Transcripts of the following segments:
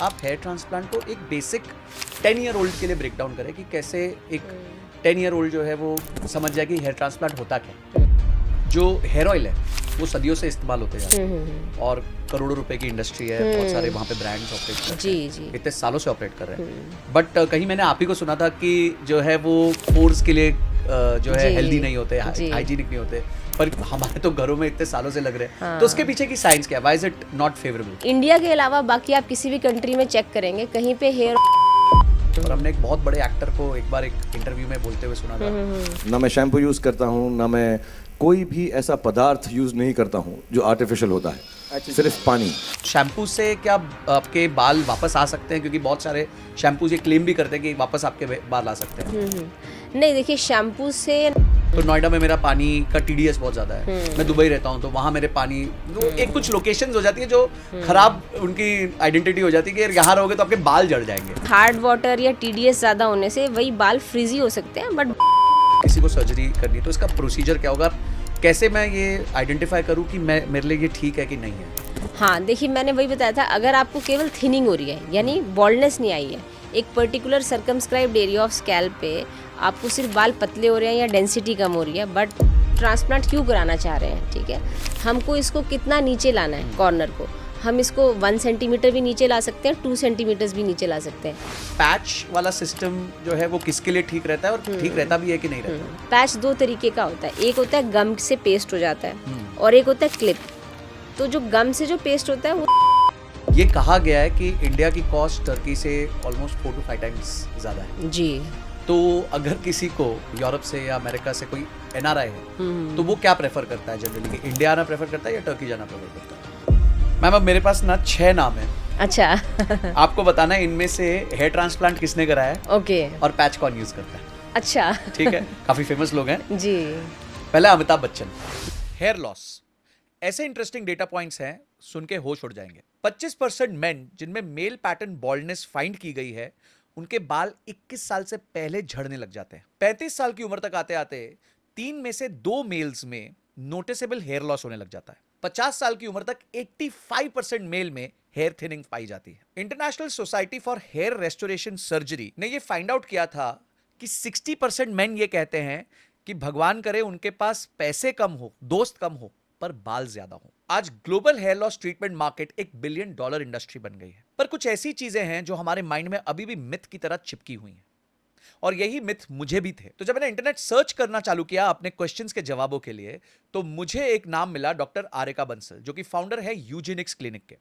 आप hair transplant को एक बेसिक 10 ईयर ओल्ड के लिए ब्रेक डाउन करें कि कैसे एक 10 ईयर ओल्ड जो है वो समझ जाए कि हेयर ट्रांसप्लांट होता क्या है। जो हेयर ऑयल है वो सदियों से इस्तेमाल होते जा रहे हैं और करोड़ों रुपए की इंडस्ट्री है, बहुत सारे वहाँ पे ब्रांड्स ऑपरेट कर रहे हैं, जी इतने सालों से ऑपरेट कर रहे हैं। बट कहीं मैंने आप ही को सुना था कि जो है वो पोर्स के लिए जो है हेल्दी नहीं होते, हाइजीनिक नहीं होते, पर हमारे तो घरों में इतने सालों से लग रहे हैं। तो उसके पीछे की साइंस क्या है? Why is it not favourable? India के अलावा बाकी आप किसी भी कंट्री में चेक करेंगे कहीं पे हेयर और हमने एक बहुत बड़े एक्टर को एक बार एक इंटरव्यू में बोलते हुए सुना था, ना मैं शैम्पू यूज़ करता हूँ, ना मैं कोई भी ऐसा पदार्थ यूज़ नहीं करता हूँ जो आर्टिफिशियल होता है, सिर्फ पानी। शैम्पू से क्या आपके बाल वापस आ सकते हैं? क्योंकि बहुत सारे शैम्पू ये क्लेम भी करते हैं कि वापस आपके बाल आ सकते हैं। नहीं, देखिए शैम्पू से तो नोएडा में मेरा पानी का टीडीएस बहुत ज़्यादा है, मैं दुबई रहता हूँ तो वहाँ मेरे पानी तो एक कुछ लोकेशंस हो जाती है जो खराब उनकी आइडेंटिटी हो जाती है कि यार यहाँ रहोगे तो आपके बाल जड़ जाएंगे। हार्ड वाटर या टीडीएस ज़्यादा होने से वही बाल फ्रीजी हो सकते हैं। बट किसी को सर्जरी करनी है तो इसका प्रोसीजर क्या होगा? कैसे मैं ये आइडेंटिफाई करूँ कि मैं मेरे लिए ये ठीक है कि नहीं है? हाँ, देखिए मैंने वही बताया था, अगर आपको केवल थिनिंग हो रही है यानी बॉल्डनेस नहीं आई है, एक particular circumscribed area of scalp पे आपको सिर्फ बाल पतले हो रहे हैं या डेंसिटी कम हो रही है, बट ट्रांसप्लांट क्यों कराना चाह रहे हैं, ठीक है, हमको इसको कितना नीचे लाना है कॉर्नर को, हम इसको 1 सेंटीमीटर भी नीचे ला सकते हैं, 2 सेंटीमीटर्स भी नीचे ला सकते हैं। पैच वाला सिस्टम जो है वो किसके लिए ठीक रहता है और ठीक रहता भी है कि नहीं रहता? पैच 2 तरीके का होता है, एक होता है गम से पेस्ट हो जाता है और एक होता है क्लिप। तो जो गम से जो पेस्ट होता है वो ये कहा गया है कि इंडिया की कॉस्ट टर्की से ऑलमोस्ट 4 to 5 टाइम्स ज़्यादा है। जी। तो अगर किसी को यूरोप से या अमेरिका से कोई एनआरआई है तो वो क्या प्रेफर करता है जनरली, कि इंडिया आना प्रेफर करता है या टर्की जाना प्रेफर करता है? मैम अब मेरे पास ना 6 नाम है। अच्छा आपको बताना है इनमें से हेयर ट्रांसप्लांट किसने कराया है ओके और पैच कौन यूज करता है। अच्छा ठीक है, काफी फेमस लोग हैं। जी। पहला अमिताभ बच्चन। हेयर लॉस, ऐसे इंटरेस्टिंग डेटा पॉइंट्स हैं, सुन के होश उड़ जाएंगे। 25% मेन जिनमें मेल पैटर्न बॉल्डनेस फाइंड की गई है उनके बाल 21 साल से पहले झड़ने लग जाते हैं। 35 साल की उम्र तक आते आते 3 में से 2 मेल्स में नोटिसेबल हेयर लॉस होने लग जाता है। 50 साल की उम्र तक 85% मेल में हेयर थिनिंग पाई जाती है। International Society for Hair Restoration Surgery ने यह फाइंड आउट किया था कि 60% मेन ये कहते हैं कि भगवान करे उनके पास पैसे कम हो, दोस्त कम हो, पर बाल ज्यादा हो। आज global hair loss treatment market $1 billion industry बन गई है। पर कुछ ऐसी चीजें हैं जो हमारे माइंड में अभी भी मिथ की तरह चिपकी हुई हैं, और यही मिथ मुझे भी थे। तो जब मैंने इंटरनेट सर्च करना चालू किया अपने क्वेश्चंस के जवाबों के लिए, तो मुझे एक नाम मिला, डॉक्टर आरेका बंसल, जो कि फाउंडर है यूजेनिक्स क्लिनिक के।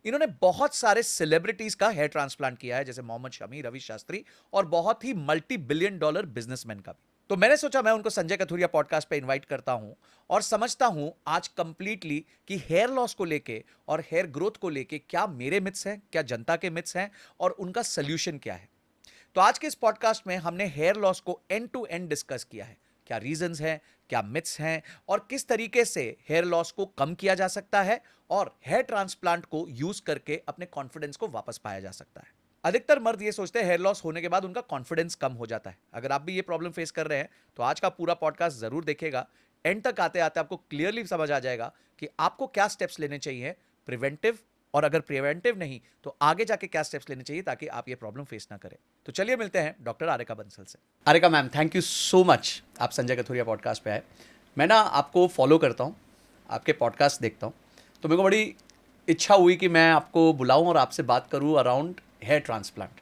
इन्होंने बहुत सारे सेलिब्रिटीज का हेयर ट्रांसप्लांट किया है, जैसे मोहम्मद शमी, रवि शास्त्री और बहुत ही $multi-billion बिजनेसमैन का भी। तो मैंने सोचा मैं उनको संजय कथुरिया पॉडकास्ट पे इनवाइट करता हूं और समझता हूं आज कंप्लीटली कि हेयर लॉस को लेके और हेयर ग्रोथ को लेके क्या मेरे मिथ्स हैं, क्या जनता के मिथ्स हैं और उनका सोल्यूशन क्या है। तो आज के इस पॉडकास्ट में हमने हेयर लॉस को एंड टू एंड डिस्कस किया है, क्या रीजंस हैं, क्या मिथ्स हैं और किस तरीके से हेयर लॉस को कम किया जा सकता है और हेयर ट्रांसप्लांट को यूज करके अपने कॉन्फिडेंस को वापस पाया जा सकता है। अधिकतर मर्द ये सोचते हैं हेयर लॉस होने के बाद उनका कॉन्फिडेंस कम हो जाता है। अगर आप भी ये प्रॉब्लम फेस कर रहे हैं तो आज का पूरा पॉडकास्ट जरूर देखिएगा। एंड तक आते आते आपको क्लियरली समझ आ जाएगा कि आपको क्या स्टेप्स लेने चाहिए प्रिवेंटिव, और अगर प्रिवेंटिव नहीं तो आगे जाके क्या स्टेप्स लेने चाहिए ताकि आप ये प्रॉब्लम फेस ना करें। तो चलिए मिलते हैं डॉक्टर आरेका बंसल से। Areka ma'am, thank you so much, आप संजय कथुरिया पॉडकास्ट पे आए। मैं ना आपको फॉलो करता हूँ, आपके पॉडकास्ट देखता हूँ, तो मेरे को बड़ी इच्छा हुई कि मैं आपको बुलाऊं और आपसे बात करूं अराउंड हेयर ट्रांसप्लांट।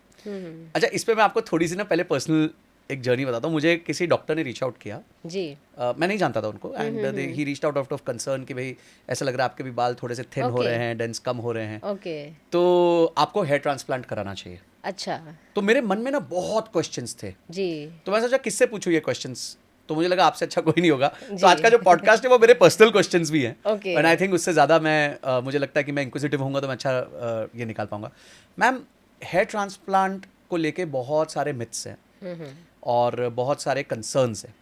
अच्छा, इस पे मैं आपको थोड़ी सी ना पहले पर्सनल एक जर्नी बताता हूँ। मुझे किसी डॉक्टर ने रीच आउट किया जी। मैं नहीं जानता था उनको, and he reached out of concern कि भाई ऐसा लग रहा है आपके भी बाल थोड़े से थिन हो रहे हैं, डेंस कम हो रहे हैं, ओके। तो आपको हेयर ट्रांसप्लांट कराना चाहिए। अच्छा। तो मेरे मन में ना बहुत क्वेश्चंस थे, जी। तो मैं सोचा किससे पूछूं ये क्वेश्चंस, तो मुझे लगा आपसे अच्छा कोई नहीं होगा। तो आज का जो पॉडकास्ट है वो मेरे पर्सनल क्वेश्चंस भी हैं, Okay. एंड आई थिंक उससे ज़्यादा मैं मुझे लगता है कि मैं इंक्विजिटिव होऊंगा तो मैं अच्छा ये निकाल पाऊंगा। मैम, हेयर ट्रांसप्लांट को लेके बहुत सारे मिथ्स हैं और बहुत सारे कंसर्न्स हैं,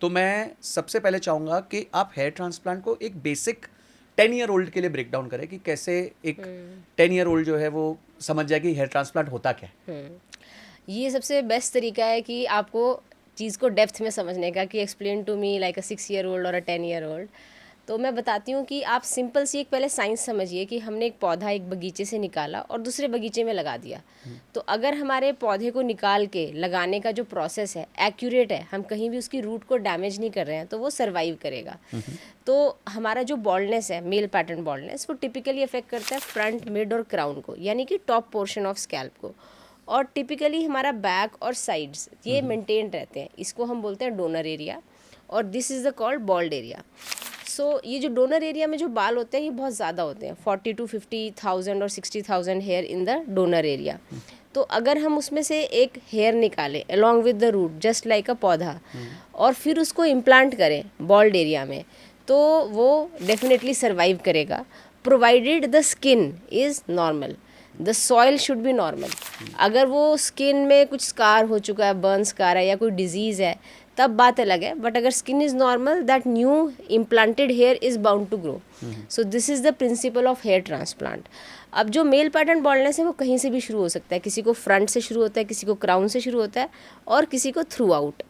तो मैं सबसे पहले चाहूँगा कि आप हेयर ट्रांसप्लांट को एक बेसिक 10 ईयर ओल्ड के लिए ब्रेक डाउन करें कि कैसे एक 10 ईयर ओल्ड जो है वो समझ जाए कि हेयर ट्रांसप्लांट होता क्या है। ये सबसे बेस्ट तरीका है कि आपको चीज़ को डेप्थ में समझने का, कि explain to me like a 6 year old और अ 10 year old। तो मैं बताती हूँ कि आप सिंपल सी एक पहले साइंस समझिए कि हमने एक पौधा एक बगीचे से निकाला और दूसरे बगीचे में लगा दिया। तो अगर हमारे पौधे को निकाल के लगाने का जो प्रोसेस है एक्यूरेट है, हम कहीं भी उसकी रूट को डैमेज नहीं कर रहे हैं, तो वो सर्वाइव करेगा। तो हमारा जो बॉल्डनेस है, मेल पैटर्न बॉल्डनेस, वो टिपिकली अफेक्ट करता है फ्रंट, मिड और क्राउन को, यानी कि टॉप पोर्शन ऑफ स्कैल्प को। और टिपिकली हमारा बैक और साइड्स ये मेंटेन रहते हैं, इसको हम बोलते हैं डोनर एरिया, और this is the called bald area. So ये जो डोनर एरिया में जो बाल होते हैं ये बहुत ज़्यादा होते हैं, 40 to 50,000 और 60,000 hair in the donor area. तो अगर हम उसमें से एक हेयर निकालें along with the root just like a पौधा, और फिर उसको इम्प्लांट करें बॉल्ड एरिया में, तो वो डेफिनेटली सर्वाइव करेगा, provided the skin is normal, the soil should be normal. अगर वो स्किन में कुछ स्कार हो चुका है, बर्न स्कार है या कोई डिजीज़ है, तब बात अलग है। बट अगर skin is normal, that new implanted hair is bound to grow. So this is the principle of hair transplant. अब जो मेल पैटर्न बॉल्डनेस है वो कहीं से भी शुरू हो सकता है, किसी को फ्रंट से शुरू होता है, किसी को क्राउन से शुरू होता है, और किसी को थ्रू आउट।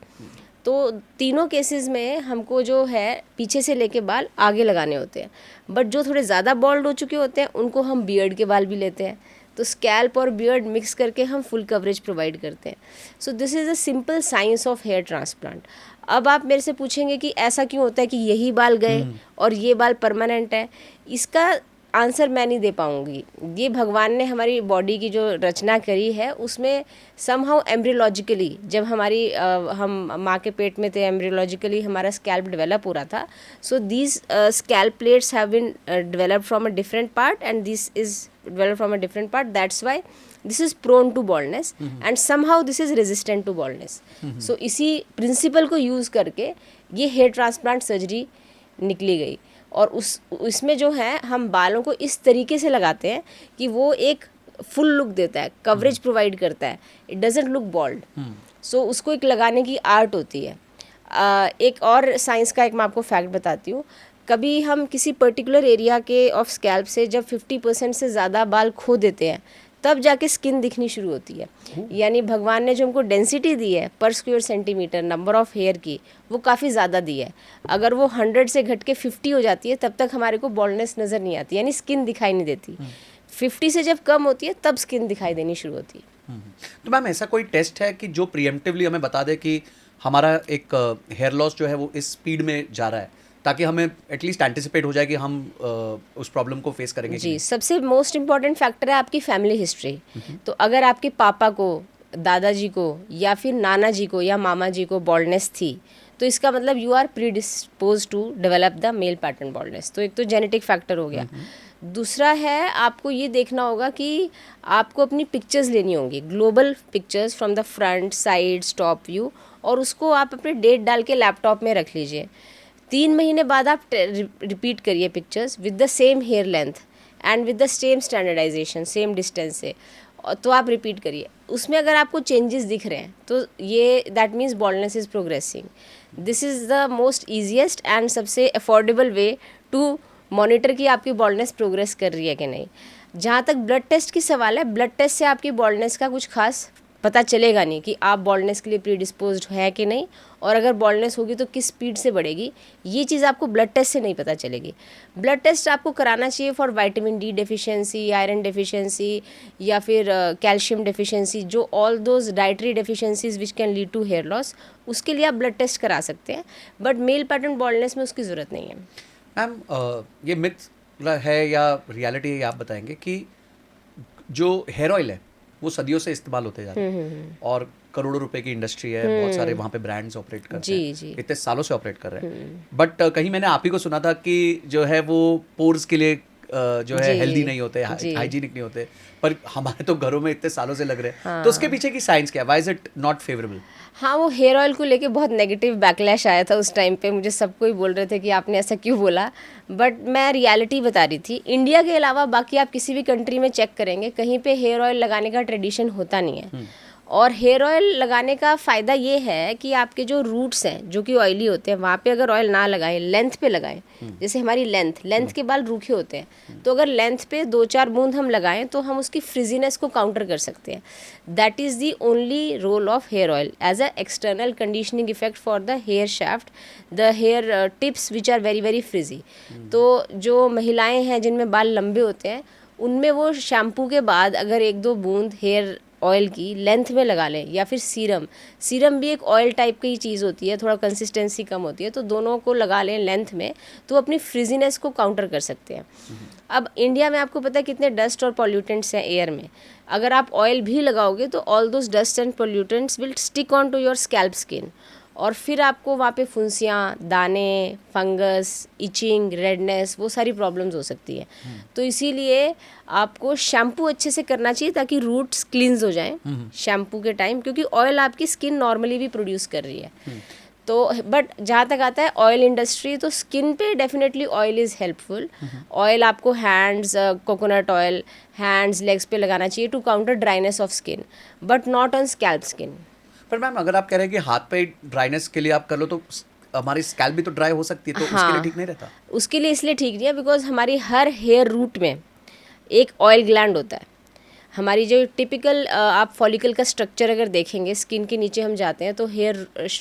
तो तीनों केसेस में हमको जो है पीछे से लेके बाल आगे लगाने होते हैं। बट जो थोड़े ज़्यादा बॉल्ड हो चुके होते हैं उनको हम बियर्ड के बाल भी लेते हैं। तो स्कैल्प और बियर्ड मिक्स करके हम फुल कवरेज प्रोवाइड करते हैं। So this is a simple science of hair transplant. अब आप मेरे से पूछेंगे कि ऐसा क्यों होता है कि यही बाल गए और ये बाल परमानेंट है। इसका आंसर मैं नहीं दे पाऊँगी। ये भगवान ने हमारी बॉडी की जो रचना करी है उसमें समहाउ एम्ब्रियोलॉजिकली, जब हम माँ के पेट में थे, एम्ब्रियोलॉजिकली हमारा स्कैल्प डेवलप हो रहा था। So these scalp plates have been developed from a different part and this is developed from a different part. That's why this is prone to baldness and somehow this is resistant to baldness. So इसी principle को use करके ये hair transplant surgery निकली गई, और इसमें जो है हम बालों को इस तरीके से लगाते हैं कि वो एक फुल लुक देता है, कवरेज प्रोवाइड करता है, इट डजेंट लुक बॉल्ड। सो उसको एक लगाने की आर्ट होती है। एक और साइंस का एक मैं आपको फैक्ट बताती हूँ। कभी हम किसी पर्टिकुलर एरिया के ऑफ स्कैल्प से जब 50% से ज़्यादा बाल खो देते हैं, तब जाके स्किन दिखनी शुरू होती है। यानी भगवान ने जो हमको डेंसिटी दी है पर square centimetre number of hair की, वो काफ़ी ज़्यादा दी है। अगर वो 100 से घट के 50 हो जाती है तब तक हमारे को बॉल्डनेस नज़र नहीं आती, यानी स्किन दिखाई नहीं देती। 50 से जब कम होती है तब स्किन दिखाई देनी शुरू होती है। तो मैम ऐसा कोई टेस्ट है कि जो प्रीएम्प्टिवली हमें बता दे कि हमारा एक हेयर लॉस जो है वो इस स्पीड में जा रहा है, ताकि हमें एटलीस्ट एंटिसिपेट हो जाए कि हम उस प्रॉब्लम को फेस करेंगे? जी, सबसे मोस्ट इम्पॉर्टेंट फैक्टर है आपकी फैमिली हिस्ट्री। तो अगर आपके पापा को, दादाजी को या फिर नाना जी को या मामा जी को बॉल्डनेस थी, तो इसका मतलब you are predispose to develop the male pattern baldness. तो एक तो जेनेटिक फैक्टर हो गया। दूसरा है, आपको ये देखना होगा कि आपको अपनी पिक्चर्स लेनी होंगी, global pictures from the front, sides, top view, और उसको आप अपने डेट डाल के लैपटॉप में रख लीजिए। 3 महीने बाद आप रिपीट करिए pictures with the same hair length and with the same standardisation, same distance से, तो आप रिपीट करिए। उसमें अगर आपको चेंजेस दिख रहे हैं तो ये that means baldness is progressing. This is the most easiest and सबसे अफोर्डेबल वे टू मॉनिटर कि आपकी बॉल्डनेस प्रोग्रेस कर रही है कि नहीं। जहाँ तक ब्लड टेस्ट की सवाल है, ब्लड टेस्ट से आपकी बॉल्डनेस का कुछ खास पता चलेगा नहीं कि आप बॉल्डनेस के लिए प्रीडिस्पोज्ड है कि नहीं, और अगर बॉल्डनेस होगी तो किस स्पीड से बढ़ेगी, ये चीज़ आपको ब्लड टेस्ट से नहीं पता चलेगी। ब्लड टेस्ट आपको कराना चाहिए for vitamin D deficiency, iron deficiency या फिर कैल्शियम डेफिशिएंसी, जो all those dietary deficiencies which can lead to hair loss, उसके लिए आप ब्लड टेस्ट करा सकते हैं। बट मेल पैटर्न बॉल्डनेस में उसकी ज़रूरत नहीं है। मैम ये मिथ है या रियलिटी है, आप बताएंगे कि जो हेयर ऑयल है वो सदियों से इस्तेमाल होते जा रहे हैं और करोड़ों रुपए की इंडस्ट्री है, बहुत सारे वहाँ पे ब्रांड्स ऑपरेट कर रहे हैं, इतने सालों से ऑपरेट कर रहे हैं। बट कहीं मैंने आप ही को सुना था कि जो है वो पोर्स के लिए जो है हेल्दी नहीं होते, हाइजीनिक नहीं होते, पर हमारे तो घरों में इतने सालों से लग रहे हैं। तो उसके पीछे की साइंस क्या है? Why is it not favourable? हाँ, वो हेयर ऑयल को लेके बहुत नेगेटिव बैकलैश आया था उस टाइम पे। मुझे सब कोई बोल रहे थे कि आपने ऐसा क्यों बोला, बट मैं रियलिटी बता रही थी। इंडिया के अलावा बाकी आप किसी भी कंट्री में चेक करेंगे, कहीं पे हेयर ऑयल लगाने का ट्रेडिशन होता नहीं है। और हेयर ऑयल लगाने का फ़ायदा ये है कि आपके जो रूट्स हैं जो कि ऑयली होते हैं वहाँ पे अगर ऑयल ना लगाएं, लेंथ पे लगाएं। जैसे हमारी लेंथ के बाल रूखे होते हैं, तो अगर लेंथ पे 2-4 बूंद हम लगाएं तो हम उसकी फ्रिजीनेस को काउंटर कर सकते हैं। That is the only role of hair oil as a external conditioning effect for the hair shaft, the hair tips which are very very frizzy. तो जो महिलाएँ हैं जिनमें बाल लंबे होते हैं, उनमें वो शैम्पू के बाद अगर 1-2 बूंद हेयर ऑयल की लेंथ में लगा लें, या फिर सीरम भी एक ऑयल टाइप की चीज़ होती है, थोड़ा कंसिस्टेंसी कम होती है, तो दोनों को लगा लें लेंथ में, तो अपनी फ्रिजीनेस को काउंटर कर सकते हैं। अब इंडिया में आपको पता है कितने डस्ट और पॉल्यूटेंट्स हैं एयर में। अगर आप ऑयल भी लगाओगे तो all those dust and pollutants will stick on to your scalp skin, और फिर आपको वहाँ पे फुंसियाँ, दाने, फंगस, इचिंग, रेडनेस, वो सारी प्रॉब्लम्स हो सकती है। तो इसीलिए आपको शैम्पू अच्छे से करना चाहिए ताकि रूट्स क्लींस हो जाएं शैम्पू के टाइम, क्योंकि ऑयल आपकी स्किन नॉर्मली भी प्रोड्यूस कर रही है। तो बट जहाँ तक आता है ऑयल इंडस्ट्री, तो स्किन पे definitely oil is helpful. Oil आपको hands, coconut oil hands, legs पे लगाना चाहिए to counter dryness of skin, but not on scalp skin. पर मैम अगर आप कह रहे हैं कि हाथ पे ड्राइनेस के लिए आप कर लो तो हमारी स्कैल्प भी तो ड्राई हो सकती है, तो उसके लिए ठीक नहीं रहता? उसके लिए इसलिए ठीक नहीं है बिकॉज हमारी हर हेयर रूट में एक ऑयल ग्लैंड होता है। हमारी जो टिपिकल आप फॉलिकल का स्ट्रक्चर अगर देखेंगे, स्किन के नीचे हम जाते हैं तो हेयर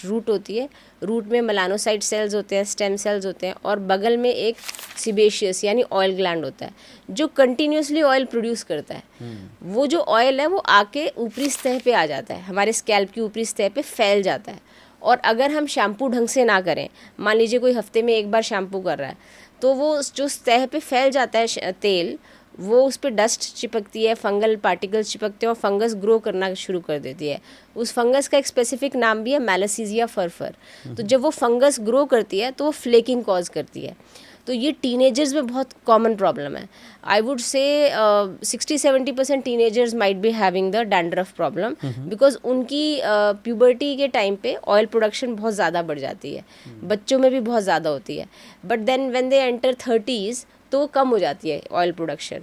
रूट होती है, रूट में मेलानोसाइट सेल्स होते हैं, स्टेम सेल्स होते हैं, और बगल में एक सिबेशियस यानी ऑयल ग्लैंड होता है जो कंटिन्यूसली ऑयल प्रोड्यूस करता है। वो जो ऑयल है वो आके ऊपरी सतह पे आ जाता है, हमारे स्कैल्प की ऊपरी सतह पे फैल जाता है। और अगर हम शैम्पू ढंग से ना करें, मान लीजिए कोई हफ्ते में एक बार शैम्पू कर रहा है, तो वो जो सतह पे फैल जाता है तेल, वो उस पर डस्ट चिपकती है, फंगल पार्टिकल्स चिपकते हैं और फंगस ग्रो करना शुरू कर देती है। उस फंगस का एक स्पेसिफिक नाम भी है मैलासीजिया फरफर। तो जब वो फंगस ग्रो करती है तो वो फ्लेकिंग कॉज करती है। तो ये टीनेजर्स में बहुत कॉमन प्रॉब्लम है। आई वुड से 60-70% teenagers might be having the dandruff problem, because उनकी प्यूबर्टी के टाइम पे ऑयल प्रोडक्शन बहुत ज़्यादा बढ़ जाती है, बच्चों में भी बहुत ज़्यादा होती है। But then when they enter 30s तो कम हो जाती है ऑयल प्रोडक्शन,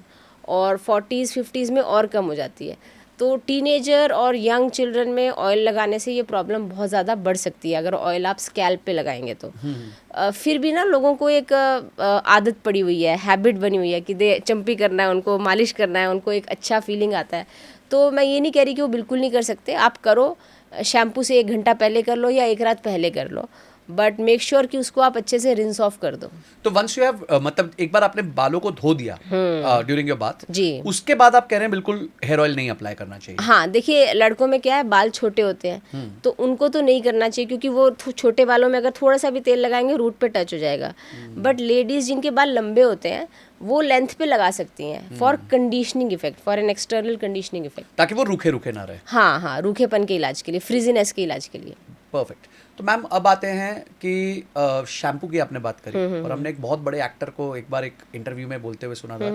और 40s-50s में और कम हो जाती है। तो टीनेजर और यंग चिल्ड्रन में ऑयल लगाने से ये प्रॉब्लम बहुत ज़्यादा बढ़ सकती है अगर ऑयल आप स्कैल्प पे लगाएंगे तो। फिर भी ना लोगों को एक आदत पड़ी हुई है, हैबिट बनी हुई है कि चंपी करना है, उनको मालिश करना है, उनको एक अच्छा फीलिंग आता है। तो मैं ये नहीं कह रही कि वो बिल्कुल नहीं कर सकते, आप करो, शैम्पू से 1 घंटा पहले कर लो या 1 रात पहले कर लो, बट मेक श्योर कि उसको आप अच्छे से रिंस ऑफ कर दो। तो वंस यू हैव मतलब एक बार आपने बालों को धो दिया ड्यूरिंग योर बाथ जी, उसके बाद आप कह रहे हैं बिल्कुल हेयर ऑयल नहीं अप्लाई करना चाहिए? हाँ, देखिए लड़कों में क्या है, बाल छोटे होते हैं तो उनको तो नहीं करना चाहिए, क्योंकि वो छोटे बालों में अगर थोड़ा सा भी तेल लगाएंगे रूट पे टच हो जाएगा। बट लेडीज जिनके बाल लंबे होते हैं वो लेंथ पे लगा सकती हैं for conditioning effect, for an external conditioning effect, ताकि वो रूखे रूखे ना रहे। हाँ, रूखेपन के इलाज के लिए, फ्रिजीनेस के इलाज के लिए। परफेक्ट। तो मैम अब आते हैं कि शैम्पू की आपने बात करी और हमने एक बहुत बड़े एक्टर को एक बार एक इंटरव्यू में बोलते हुए सुना था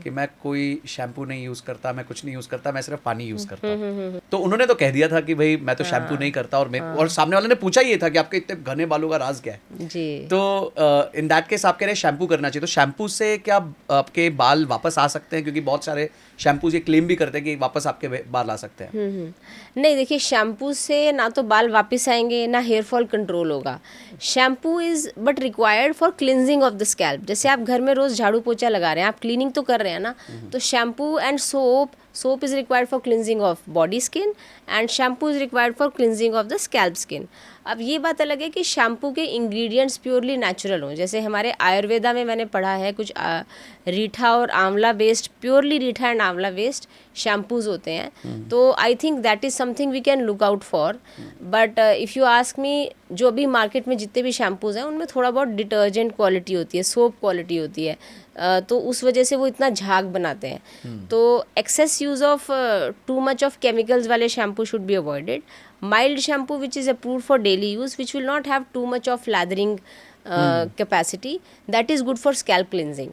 कि मैं कोई शैम्पू नहीं यूज करता, मैं कुछ नहीं यूज करता, मैं सिर्फ पानी यूज करता हूँ। तो उन्होंने तो कह दिया था कि भाई मैं तो शैम्पू नहीं करता, और सामने वाले ने पूछा ये था कि आपके इतने घने बालों का राज क्या है जी। तो इन दैट केस आप कह रहे हैं शैम्पू करना चाहिए। तो शैम्पू से क्या आपके बाल वापस आ सकते हैं? क्योंकि बहुत सारे शैम्पूज ये क्लेम भी करते हैं कि वापस आपके बाल आ सकते हैं। नहीं, देखिए शैम्पू से ना तो बाल वापस आएंगे ना हेयर फॉल कंट्रोल होगा। Shampoo is but required for cleansing of the scalp. जैसे आप घर में रोज़ झाड़ू पोछा लगा रहे हैं, आप क्लीनिंग तो कर रहे हैं ना, तो shampoo and soap is required for cleansing of body skin and shampoo is required for cleansing of the scalp skin. अब ये बात अलग है कि शैम्पू के इंग्रेडिएंट्स प्योरली नेचुरल हों। जैसे हमारे आयुर्वेदा में मैंने पढ़ा है कुछ रीठा और आंवला based, purely reetha and amla based shampoos होते हैं। तो I think that is something we can look out for. But if you ask me, जो अभी मार्केट में जितने भी शैम्पूज हैं उनमें थोड़ा बहुत डिटर्जेंट क्वालिटी होती है, सोप क्वालिटी होती है, तो उस वजह से वो इतना झाग बनाते हैं। तो excess use of too much of chemicals वाले shampoo should be avoided. Mild shampoo which is approved for daily use, which will not have too much of lathering capacity, that is good for scalp cleansing.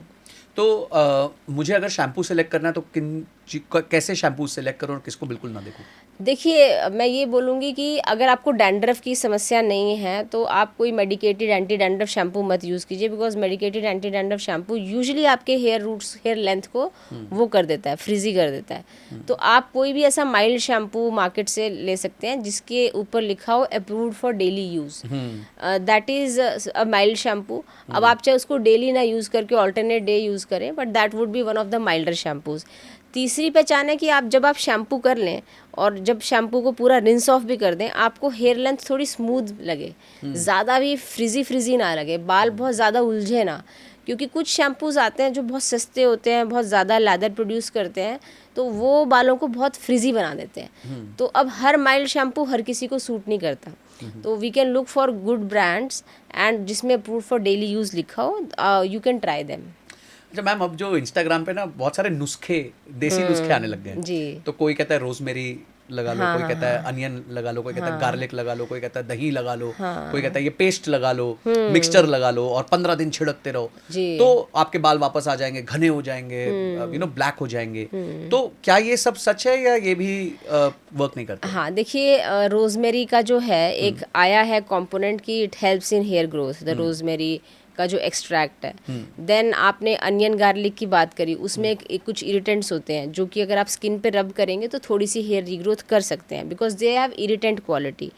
तो मुझे अगर shampoo select करना है तो कैसे shampoo select करूँ और किसको बिल्कुल ना देखूँ? देखिए मैं ये बोलूँगी कि अगर आपको डैंड्रफ की समस्या नहीं है तो आप कोई मेडिकेटेड एंटी डैंड्रफ शैम्पू मत यूज़ कीजिए, because medicated anti dandruff shampoo usually आपके हेयर रूट्स, हेयर लेंथ को वो कर देता है, फ्रिजी कर देता है। तो आप कोई भी ऐसा माइल्ड शैम्पू मार्केट से ले सकते हैं जिसके ऊपर लिखा हो approved for daily use, that is a mild shampoo. अब आप चाहे उसको डेली ना यूज़ करके ऑल्टरनेट डे यूज़ करें, but that would be one of the milder shampoos. तीसरी पहचान है कि आप जब आप शैम्पू कर लें और जब शैम्पू को पूरा रिंस ऑफ भी कर दें, आपको हेयर लेंथ थोड़ी स्मूथ लगे, ज़्यादा भी फ्रिजी ना लगे, बाल बहुत ज़्यादा उलझे ना, क्योंकि कुछ शैम्पूज़ आते हैं जो बहुत सस्ते होते हैं, बहुत ज़्यादा लैदर प्रोड्यूस करते हैं, तो वो बालों को बहुत फ्रिजी बना देते हैं। तो अब हर माइल्ड शैम्पू हर किसी को सूट नहीं करता, तो we can look for good brands and जिसमें अप्रूव्ड फॉर डेली यूज़ लिखा हो, यू कैन ट्राई देम। अच्छा मैम, अब जो इंस्टाग्राम पे ना बहुत सारे नुस्खे, देसी नुस्खे आने लग गए हैं। जी। तो कोई कहता है रोजमेरी लगा लो, कोई कहता है अनियन लगा लो, कोई कहता है गार्लिक लगा लो, कोई कहता है दही लगा लो, कोई कहता है ये पेस्ट लगा लो, मिक्सचर लगा लो और 15 दिन छिड़कते रहो, तो आपके बाल वापस आ जाएंगे, घने हो जाएंगे, ब्लैक हो जाएंगे। तो क्या ये सब सच है या ये भी वर्क नहीं करता? हाँ, देखिए रोजमेरी का जो है एक आया है कंपोनेंट की it helps in hair growth, the rosemary का जो एक्सट्रैक्ट है। देन आपने अनियन गार्लिक की बात करी, उसमें एक कुछ इरिटेंट्स होते हैं जो कि अगर आप स्किन पे रब करेंगे तो थोड़ी सी हेयर रीग्रोथ कर सकते हैं, because they have irritant quality.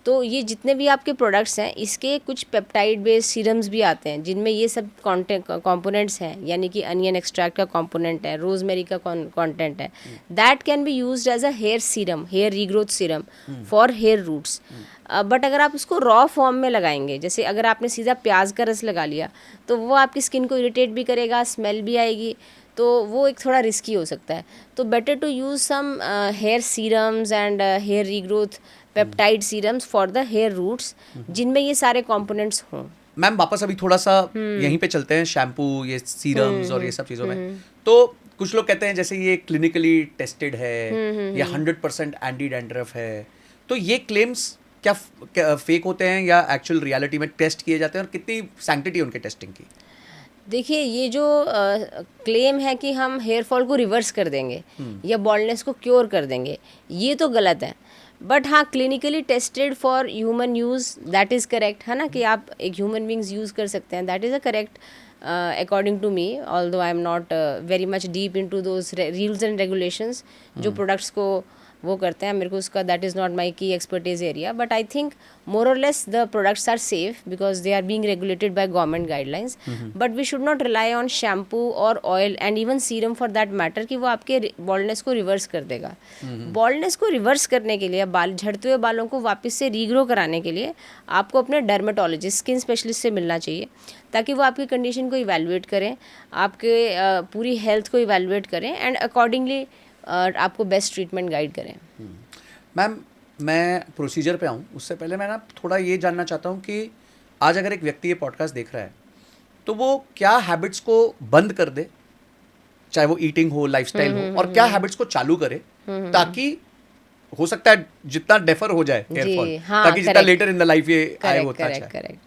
तो ये जितने भी आपके प्रोडक्ट्स हैं, इसके कुछ पेप्टाइड बेस्ड सीरम्स भी आते हैं जिनमें ये सब कंपोनेंट्स हैं, यानी कि अनियन एक्सट्रैक्ट का कंपोनेंट है, रोजमेरी का कंटेंट है, that can be used as a hair serum, hair regrowth serum for hair roots. But अगर आप उसको रॉ फॉर्म में लगाएंगे, जैसे अगर आपने सीधा प्याज का रस लगा लिया, तो वो आपकी स्किन को इरिटेट भी करेगा, स्मेल भी आएगी, तो वो एक थोड़ा रिस्की हो सकता है। तो better to use some hair serums and hair regrowth peptide serums for the hair roots, जिनमें ये सारे कंपोनेंट्स हों। मैम वापस अभी थोड़ा सा यहीं पे चलते हैं, शैम्पू, ये सीरम्स और ये सब चीज़ों में। तो कुछ लोग कहते हैं जैसे ये क्लिनिकली टेस्टेड है या 100% एंटी डैंड्रफ है, तो ये क्लेम्स क्या फेक होते हैं या एक्चुअल रियलिटी में टेस्ट किए जाते हैं, और कितनी सैंक्टिटी है उनके टेस्टिंग की? देखिए ये जो क्लेम है कि हम हेयर फॉल को रिवर्स कर देंगे या बॉल्डनेस को क्योर कर देंगे, ये तो गलत है। बट हाँ, clinically tested for human use, that is correct, है ना, कि आप एक ह्यूमन बींग्स यूज़ कर सकते हैं, that is a correct according to me, although I am not very much deep in to those rules and regulations जो products को वो करते हैं, मेरे को उसका दैट इज़ नॉट माई की expertise area, but I think more or less the products are safe because they are being regulated by government guidelines. But we should not rely on shampoo or oil and even serum for that matter कि वो आपके baldness को reverse कर देगा। Baldness को reverse करने के लिए, बाल झड़ते हुए बालों को वापस से रीग्रो कराने के लिए आपको अपने डर्मेटोलॉजिस्ट, स्किन स्पेशलिस्ट से मिलना चाहिए, ताकि वो आपकी कंडीशन को इवैल्यूएट करें, आपके पूरी हेल्थ को इवैल्यूएट करें एंड अकॉर्डिंगली आपको बेस्ट ट्रीटमेंट गाइड करें। मैम मैं प्रोसीजर पे आऊँ उससे पहले मैं ना थोड़ा ये जानना चाहता हूँ कि आज अगर एक व्यक्ति ये पॉडकास्ट देख रहा है तो वो क्या हैबिट्स को बंद कर दे, चाहे वो ईटिंग हो, लाइफस्टाइल हो, और क्या हैबिट्स को चालू करे ताकि हो सकता है जितना डेफर हो जाए हेयर फॉल, ताकि जितना लेटर इन द लाइफ ये आए वो अच्छा है। करेक्ट।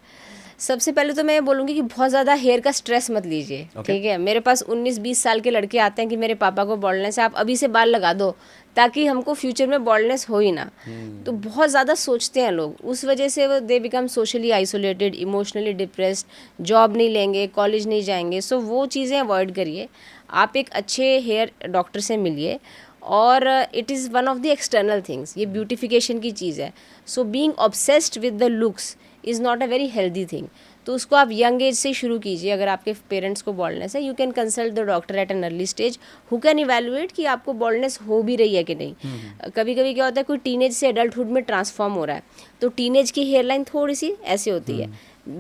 सबसे पहले तो मैं बोलूँगी कि बहुत ज़्यादा हेयर का स्ट्रेस मत लीजिए, ठीक है। मेरे पास 19-20 साल के लड़के आते हैं कि मेरे पापा को बॉल्डनेस है, आप अभी से बाल लगा दो ताकि हमको फ्यूचर में बॉल्डनेस हो ही ना। तो बहुत ज़्यादा सोचते हैं लोग, उस वजह से वो they become socially isolated, emotionally depressed, job नहीं लेंगे, कॉलेज नहीं जाएंगे। सो वो चीज़ें अवॉइड करिए, आप एक अच्छे हेयर डॉक्टर से मिलिए, और it is one of the external things, ये ब्यूटिफिकेशन की चीज़ है। So being obsessed with the looks is not a very healthy thing. तो उसको आप यंग एज से शुरू कीजिए। अगर आपके पेरेंट्स को बॉल्डनेस है, you can consult the doctor at an early stage who can evaluate कि आपको बॉल्डनेस हो भी रही है कि नहीं। कभी कभी क्या होता है, कोई टीनेज से एडल्टहुड में ट्रांसफॉर्म हो रहा है, तो टीनेज की हेयर लाइन थोड़ी सी ऐसे होती है,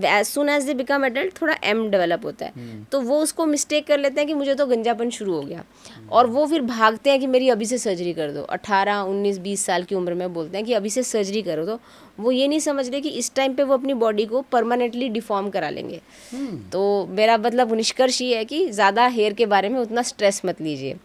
as soon as they become adult थोड़ा एम डेवलप होता है, तो वो उसको मिस्टेक कर लेते हैं कि मुझे तो गंजापन शुरू हो गया, और वो फिर भागते हैं कि मेरी अभी से सर्जरी कर दो। 18, 19, 20 साल की उम्र में बोलते हैं कि अभी से सर्जरी करो, तो वो ये नहीं समझ रहे कि इस टाइम पे वो अपनी बॉडी को परमानेंटली डिफॉर्म करा लेंगे। तो मेरा मतलब निष्कर्ष ये है कि ज़्यादा हेयर के बारे में उतना स्ट्रेस मत लीजिए।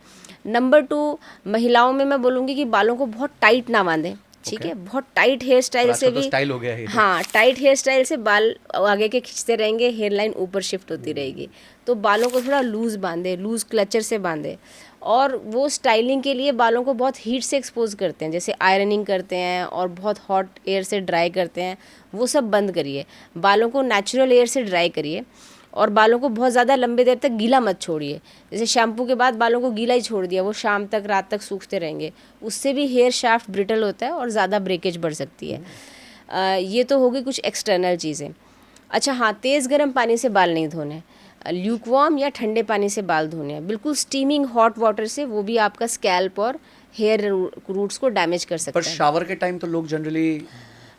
नंबर 2, महिलाओं में मैं बोलूँगी कि बालों को बहुत टाइट ना बांधें, ठीक है। बहुत टाइट हेयर स्टाइल से भी स्टाइल हो गया है। हाँ, टाइट हेयर स्टाइल से बाल आगे के खींचते रहेंगे, हेयर लाइन ऊपर शिफ्ट होती रहेगी। तो बालों को थोड़ा लूज़ बांधे, लूज़ क्लचर से बांधे। और वो स्टाइलिंग के लिए बालों को बहुत हीट से एक्सपोज करते हैं, जैसे आयरनिंग करते हैं और बहुत हॉट एयर से ड्राई करते हैं, वो सब बंद करिए। बालों को नेचुरल एयर से ड्राई करिए और बालों को बहुत ज़्यादा लंबे देर तक गीला मत छोड़िए। जैसे शैम्पू के बाद बालों को गीला ही छोड़ दिया, वो शाम तक रात तक सूखते रहेंगे, उससे भी हेयर शाफ्ट ब्रिटल होता है और ज़्यादा ब्रेकेज बढ़ सकती है। ये तो हो गई कुछ एक्सटर्नल चीज़ें। अच्छा हाँ, तेज़ गर्म पानी से बाल नहीं धोने, ल्यूकवार्म या ठंडे पानी से बाल धोने हैं, बिल्कुल स्टीमिंग हॉट वाटर से वो भी आपका स्कैल्प और हेयर रूट्स को डैमेज कर सकता पर है। शावर के टाइम तो लोग जनरली,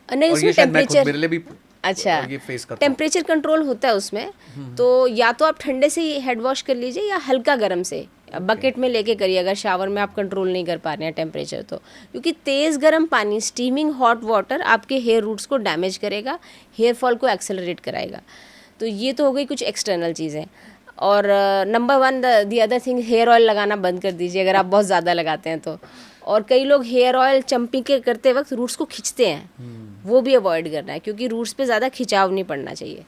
नहीं, और ये उसमें शायद मैं खुद टेम्परेचर, मेरे लिए भी अच्छा, ये फेस करता हूँ। टेम्परेचर कंट्रोल होता है उसमें, तो या तो आप ठंडे से ही हेड वॉश कर लीजिए या हल्का गर्म से बकेट में लेके करिए, अगर शावर में आप कंट्रोल नहीं कर पा रहे हैं टेम्परेचर तो। क्योंकि तेज़ गर्म पानी, स्टीमिंग हॉट वाटर आपके हेयर रूट्स को डैमेज करेगा, हेयर फॉल को एक्सेलरेट कराएगा। तो ये तो हो गई कुछ एक्सटर्नल चीज़ें। और number one, the other thing, hair oil लगाना बंद कर दीजिए अगर आप बहुत ज़्यादा लगाते हैं तो। और कई लोग हेयर ऑयल चंपी के करते वक्त रूट्स को खींचते हैं, वो भी अवॉइड करना है क्योंकि रूट्स पे ज़्यादा खिंचाव नहीं पड़ना चाहिए।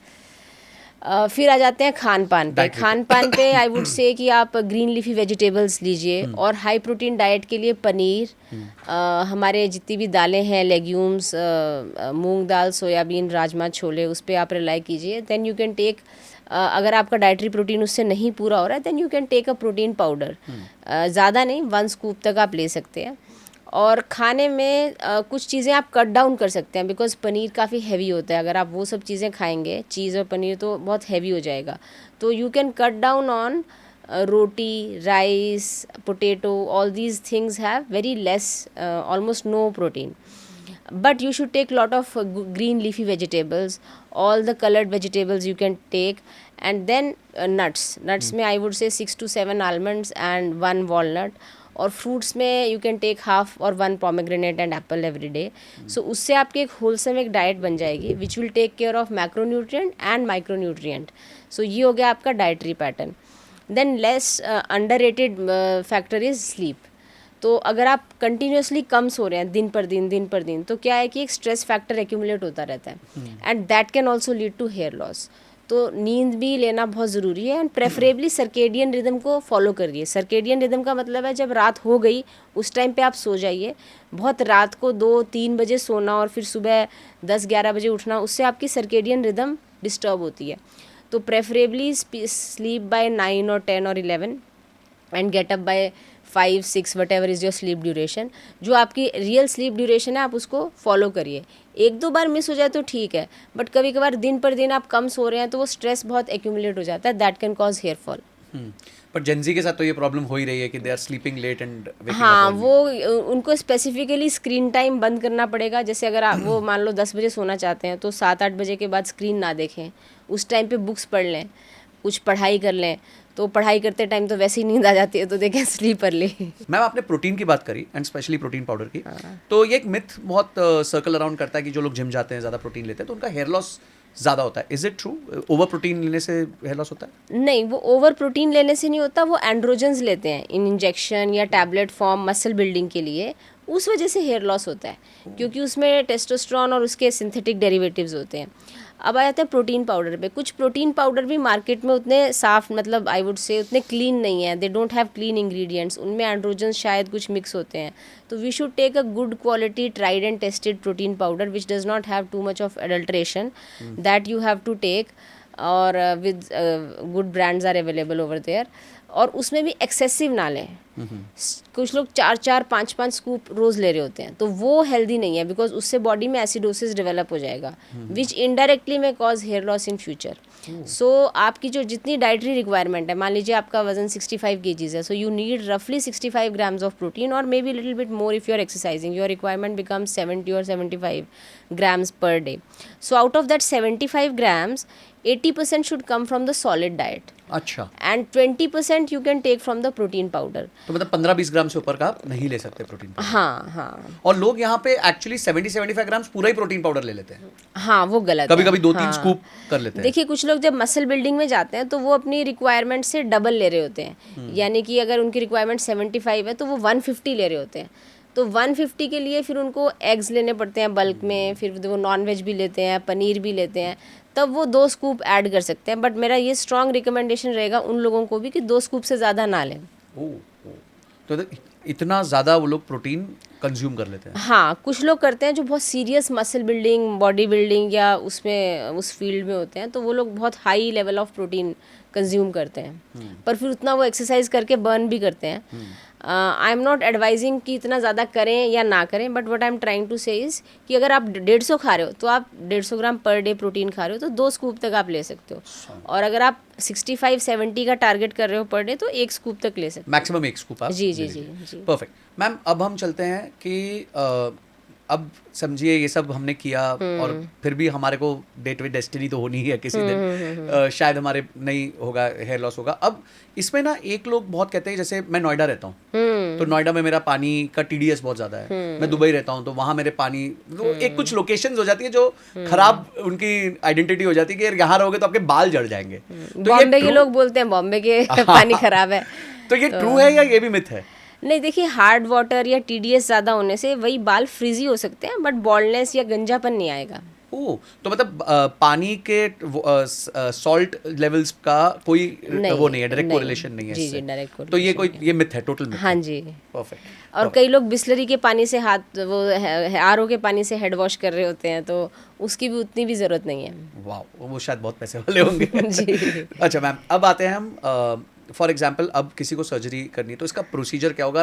फिर आ जाते हैं खान पान पे। खान पान पे आई वुड से कि आप ग्रीन लीफी वेजिटेबल्स लीजिए और हाई प्रोटीन डाइट के लिए पनीर, हमारे जितनी भी दालें हैं, लेग्यूम्स, मूंग दाल, सोयाबीन, राजमा, छोले, उस पर आप रिलाई कीजिए। देन यू कैन टेक, अगर आपका डाइटरी प्रोटीन उससे नहीं पूरा हो रहा है, then you can take a protein powder. ज़्यादा नहीं, 1 स्कूप तक आप ले सकते हैं। और खाने में कुछ चीज़ें आप कट डाउन कर सकते हैं, बिकॉज पनीर काफ़ी हैवी होता है, अगर आप वो सब चीज़ें खाएंगे, चीज़ और पनीर, तो बहुत हैवी हो जाएगा। तो you can cut down on roti, rice, potato, all these things have very less, almost no protein, but you should take lot of green leafy vegetables, all the colored vegetables you can take, and then nuts में I would say 6 to 7 almonds and 1 walnut, और fruits में you can take half और 1 pomegranate and apple every day. सो उससे आपकी एक wholesome एक diet बन जाएगी which will take care of macronutrient and micronutrient. So ये हो गया आपका dietary pattern. Then less underrated factor is sleep. तो अगर आप कंटिन्यूसली कम सो रहे हैं दिन पर दिन, तो क्या है कि एक स्ट्रेस फैक्टर एक्यूमुलेट होता रहता है and that can also lead to hair loss. तो नींद भी लेना बहुत ज़रूरी है एंड प्रेफरेबली सर्केडियन रिदम को फॉलो करिए. सर्केडियन रिदम का मतलब है जब रात हो गई उस टाइम पे आप सो जाइए. बहुत रात को 2-3 बजे सोना और फिर सुबह 10-11 बजे उठना, उससे आपकी सर्केडियन रिदम डिस्टर्ब होती है. तो preferably sleep by 9 or 10 or 11 and get up by 5-6 what ever is your sleep duration. जो आपकी रियल स्लीप ड्यूरेशन है आप उसको फॉलो करिए. 1-2 बार मिस हो जाए तो ठीक है, बट कभी कभार दिन पर दिन आप कम सो रहे हैं तो वो स्ट्रेस बहुत एक्यूमुलेट हो जाता है, that can cause hair fall. पर जेनजी के साथ तो ये प्रॉब्लम हो ही रही है कि they are sleeping late and waking up. हाँ, वो उनको स्पेसिफिकली स्क्रीन टाइम बंद करना पड़ेगा. जैसे अगर आप वो मान लो 10 बजे सोना चाहते हैं तो 7-8 बजे के बाद स्क्रीन ना देखें. उस टाइम पे बुक्स पढ़ लें, कुछ पढ़ाई कर लें. तो पढ़ाई करते टाइम तो वैसे ही नींद आ जाती है, तो देखें स्लीप अर्ली. मैम आपने प्रोटीन की बात करी एंड स्पेशली प्रोटीन पाउडर की. तो ये एक मिथ बहुत सर्कल अराउंड करता है कि जो लोग जिम जाते हैं, ज़्यादा प्रोटीन लेते हैं तो उनका हेयर लॉस ज़्यादा होता है. Is it true? Over protein लेने से हेयर लॉस होता है? नहीं, वो ओवर प्रोटीन लेने से नहीं होता. वो एंड्रोजन्स लेते हैं इन इंजेक्शन या टैबलेट फॉर्म मसल बिल्डिंग के लिए, उस वजह से हेयर लॉस होता है क्योंकि उसमें टेस्टोस्टेरोन और उसके सिंथेटिक डेरिवेटिव्स होते हैं. अब आ जाते हैं प्रोटीन पाउडर पे. कुछ प्रोटीन पाउडर भी मार्केट में उतने साफ, मतलब आई वुड से उतने क्लीन नहीं है. They don't have clean ingredients. उनमें एंड्रोजन शायद कुछ मिक्स होते हैं. तो we should take a good quality tried and tested protein powder which does not have too much of adulteration. That you have to take, और with good brands are available over there. और उसमें भी excessive ना लें. कुछ लोग 4-4, 5-5 scoop रोज़ ले रहे होते हैं, तो वो हेल्दी नहीं है बिकॉज उससे बॉडी में एसिडोसिस डेवलप हो जाएगा विच इनडायरेक्टली में cause hair loss in future. So आपकी जो जितनी डाइटरी रिक्वायरमेंट है, मान लीजिए आपका वजन 65 kgs है, सो यू नीड रफली 65 grams ऑफ प्रोटीन और maybe little bit more if you are exercising. Your requirement becomes 70 or 75 grams per day. So out of that 75 grams, 80% should come from the solid diet. अच्छा. And 20% you can take from the protein powder. तो मतलब 15-20 ग्राम से ऊपर का आप नहीं ले सकते प्रोटीन पाउडर. हाँ हाँ और लोग यहाँ पे एक्चुअली 70-75 ग्राम्स पूरा ही प्रोटीन पाउडर ले लेते हैं. हाँ, वो गलत कभी है. कभी 2-3 हाँ. स्कूप कर लेते हैं. देखिए, कुछ लोग जब मसल बिल्डिंग में जाते हैं तो वो अपनी रिक्वायरमेंट से डबल ले रहे होते हैं. यानी कि अगर उनकी रिक्वायरमेंट 75 है तो वो 150 ले रहे होते हैं. तो 150 के लिए फिर उनको एग्स लेने पड़ते हैं बल्क में, फिर वो नॉन वेज भी लेते हैं, पनीर भी लेते हैं, तब वो 2 स्कूप ऐड कर सकते हैं. बट मेरा ये स्ट्रॉन्ग रिकमेंडेशन रहेगा उन लोगों को भी कि 2 स्कूप से ज़्यादा ना लें. ओह. तो इतना ज़्यादा वो लोग प्रोटीन कंज्यूम कर लेते हैं। हाँ, कुछ लोग करते हैं जो बहुत serious muscle building, body building या उसमें उस फील्ड में होते हैं, तो वो लोग बहुत high level of protein consume करते हैं, पर फिर उतना वो एक्सरसाइज करके बर्न भी करते हैं। आई एम नॉट एडवाइजिंग कि इतना ज़्यादा करें या ना करें, but what I am trying to say is कि अगर आप 150 खा रहे हो तो आप 150 ग्राम पर डे प्रोटीन खा रहे हो तो 2 स्कूप तक आप ले सकते हो, और अगर आप 65-70 का टारगेट कर रहे हो पर डे तो 1 स्कूप तक ले सकते हो। मैक्सिमम 1 स्कूप आप जी जी ले जी लीजिए। जी। परफेक्ट मैम, अब हम चलते हैं कि अब समझिए ये सब हमने किया और फिर भी हमारे को डेट विद डेस्टिनी तो होनी ही है किसी दिन, शायद हमारे नहीं होगा, हेयर लॉस होगा। अब इसमें ना एक लोग बहुत कहते हैं, जैसे मैं नोएडा रहता हूँ तो नोएडा में मेरा पानी का TDS बहुत ज़्यादा है, मैं दुबई रहता हूँ तो वहाँ मेरे पानी तो एक कुछ लोकेशंस हो जाती है जो खराब उनकी आइडेंटिटी हो जाती है कि यार यहाँ रहोगे तो आपके बाल जड़ जाएंगे। तो बॉम्बे के लोग बोलते हैं बॉम्बे के पानी खराब है। तो ये ट्रू है या ये भी मिथ है? नहीं, देखिए, हार्ड वाटर या TDS ज़्यादा होने से वही बाल फ्रीजी हो सकते हैं, बट बॉल्डनेस या गंजापन नहीं आएगा। ओह, तो मतलब पानी के सॉल्ट लेवल्स का कोई वो नहीं है, डायरेक्ट कोरिलेशन नहीं है जी इससे। जी, डायरेक्ट तो ये कोई ये मिथ है, टोटल मिथ। हाँ जी। परफेक्ट। और कई लोग बिस्लरी के पानी से हाथ, वो RO के पानी से हेड वॉश कर रहे होते हैं, तो उसकी भी उतनी भी ज़रूरत नहीं है। वाह, वो शायद बहुत पैसे वाले होंगे। जी। अच्छा मैम, अब आते हैं हम फॉर एग्जांपल, अब किसी को सर्जरी करनी है तो इसका प्रोसीजर क्या होगा?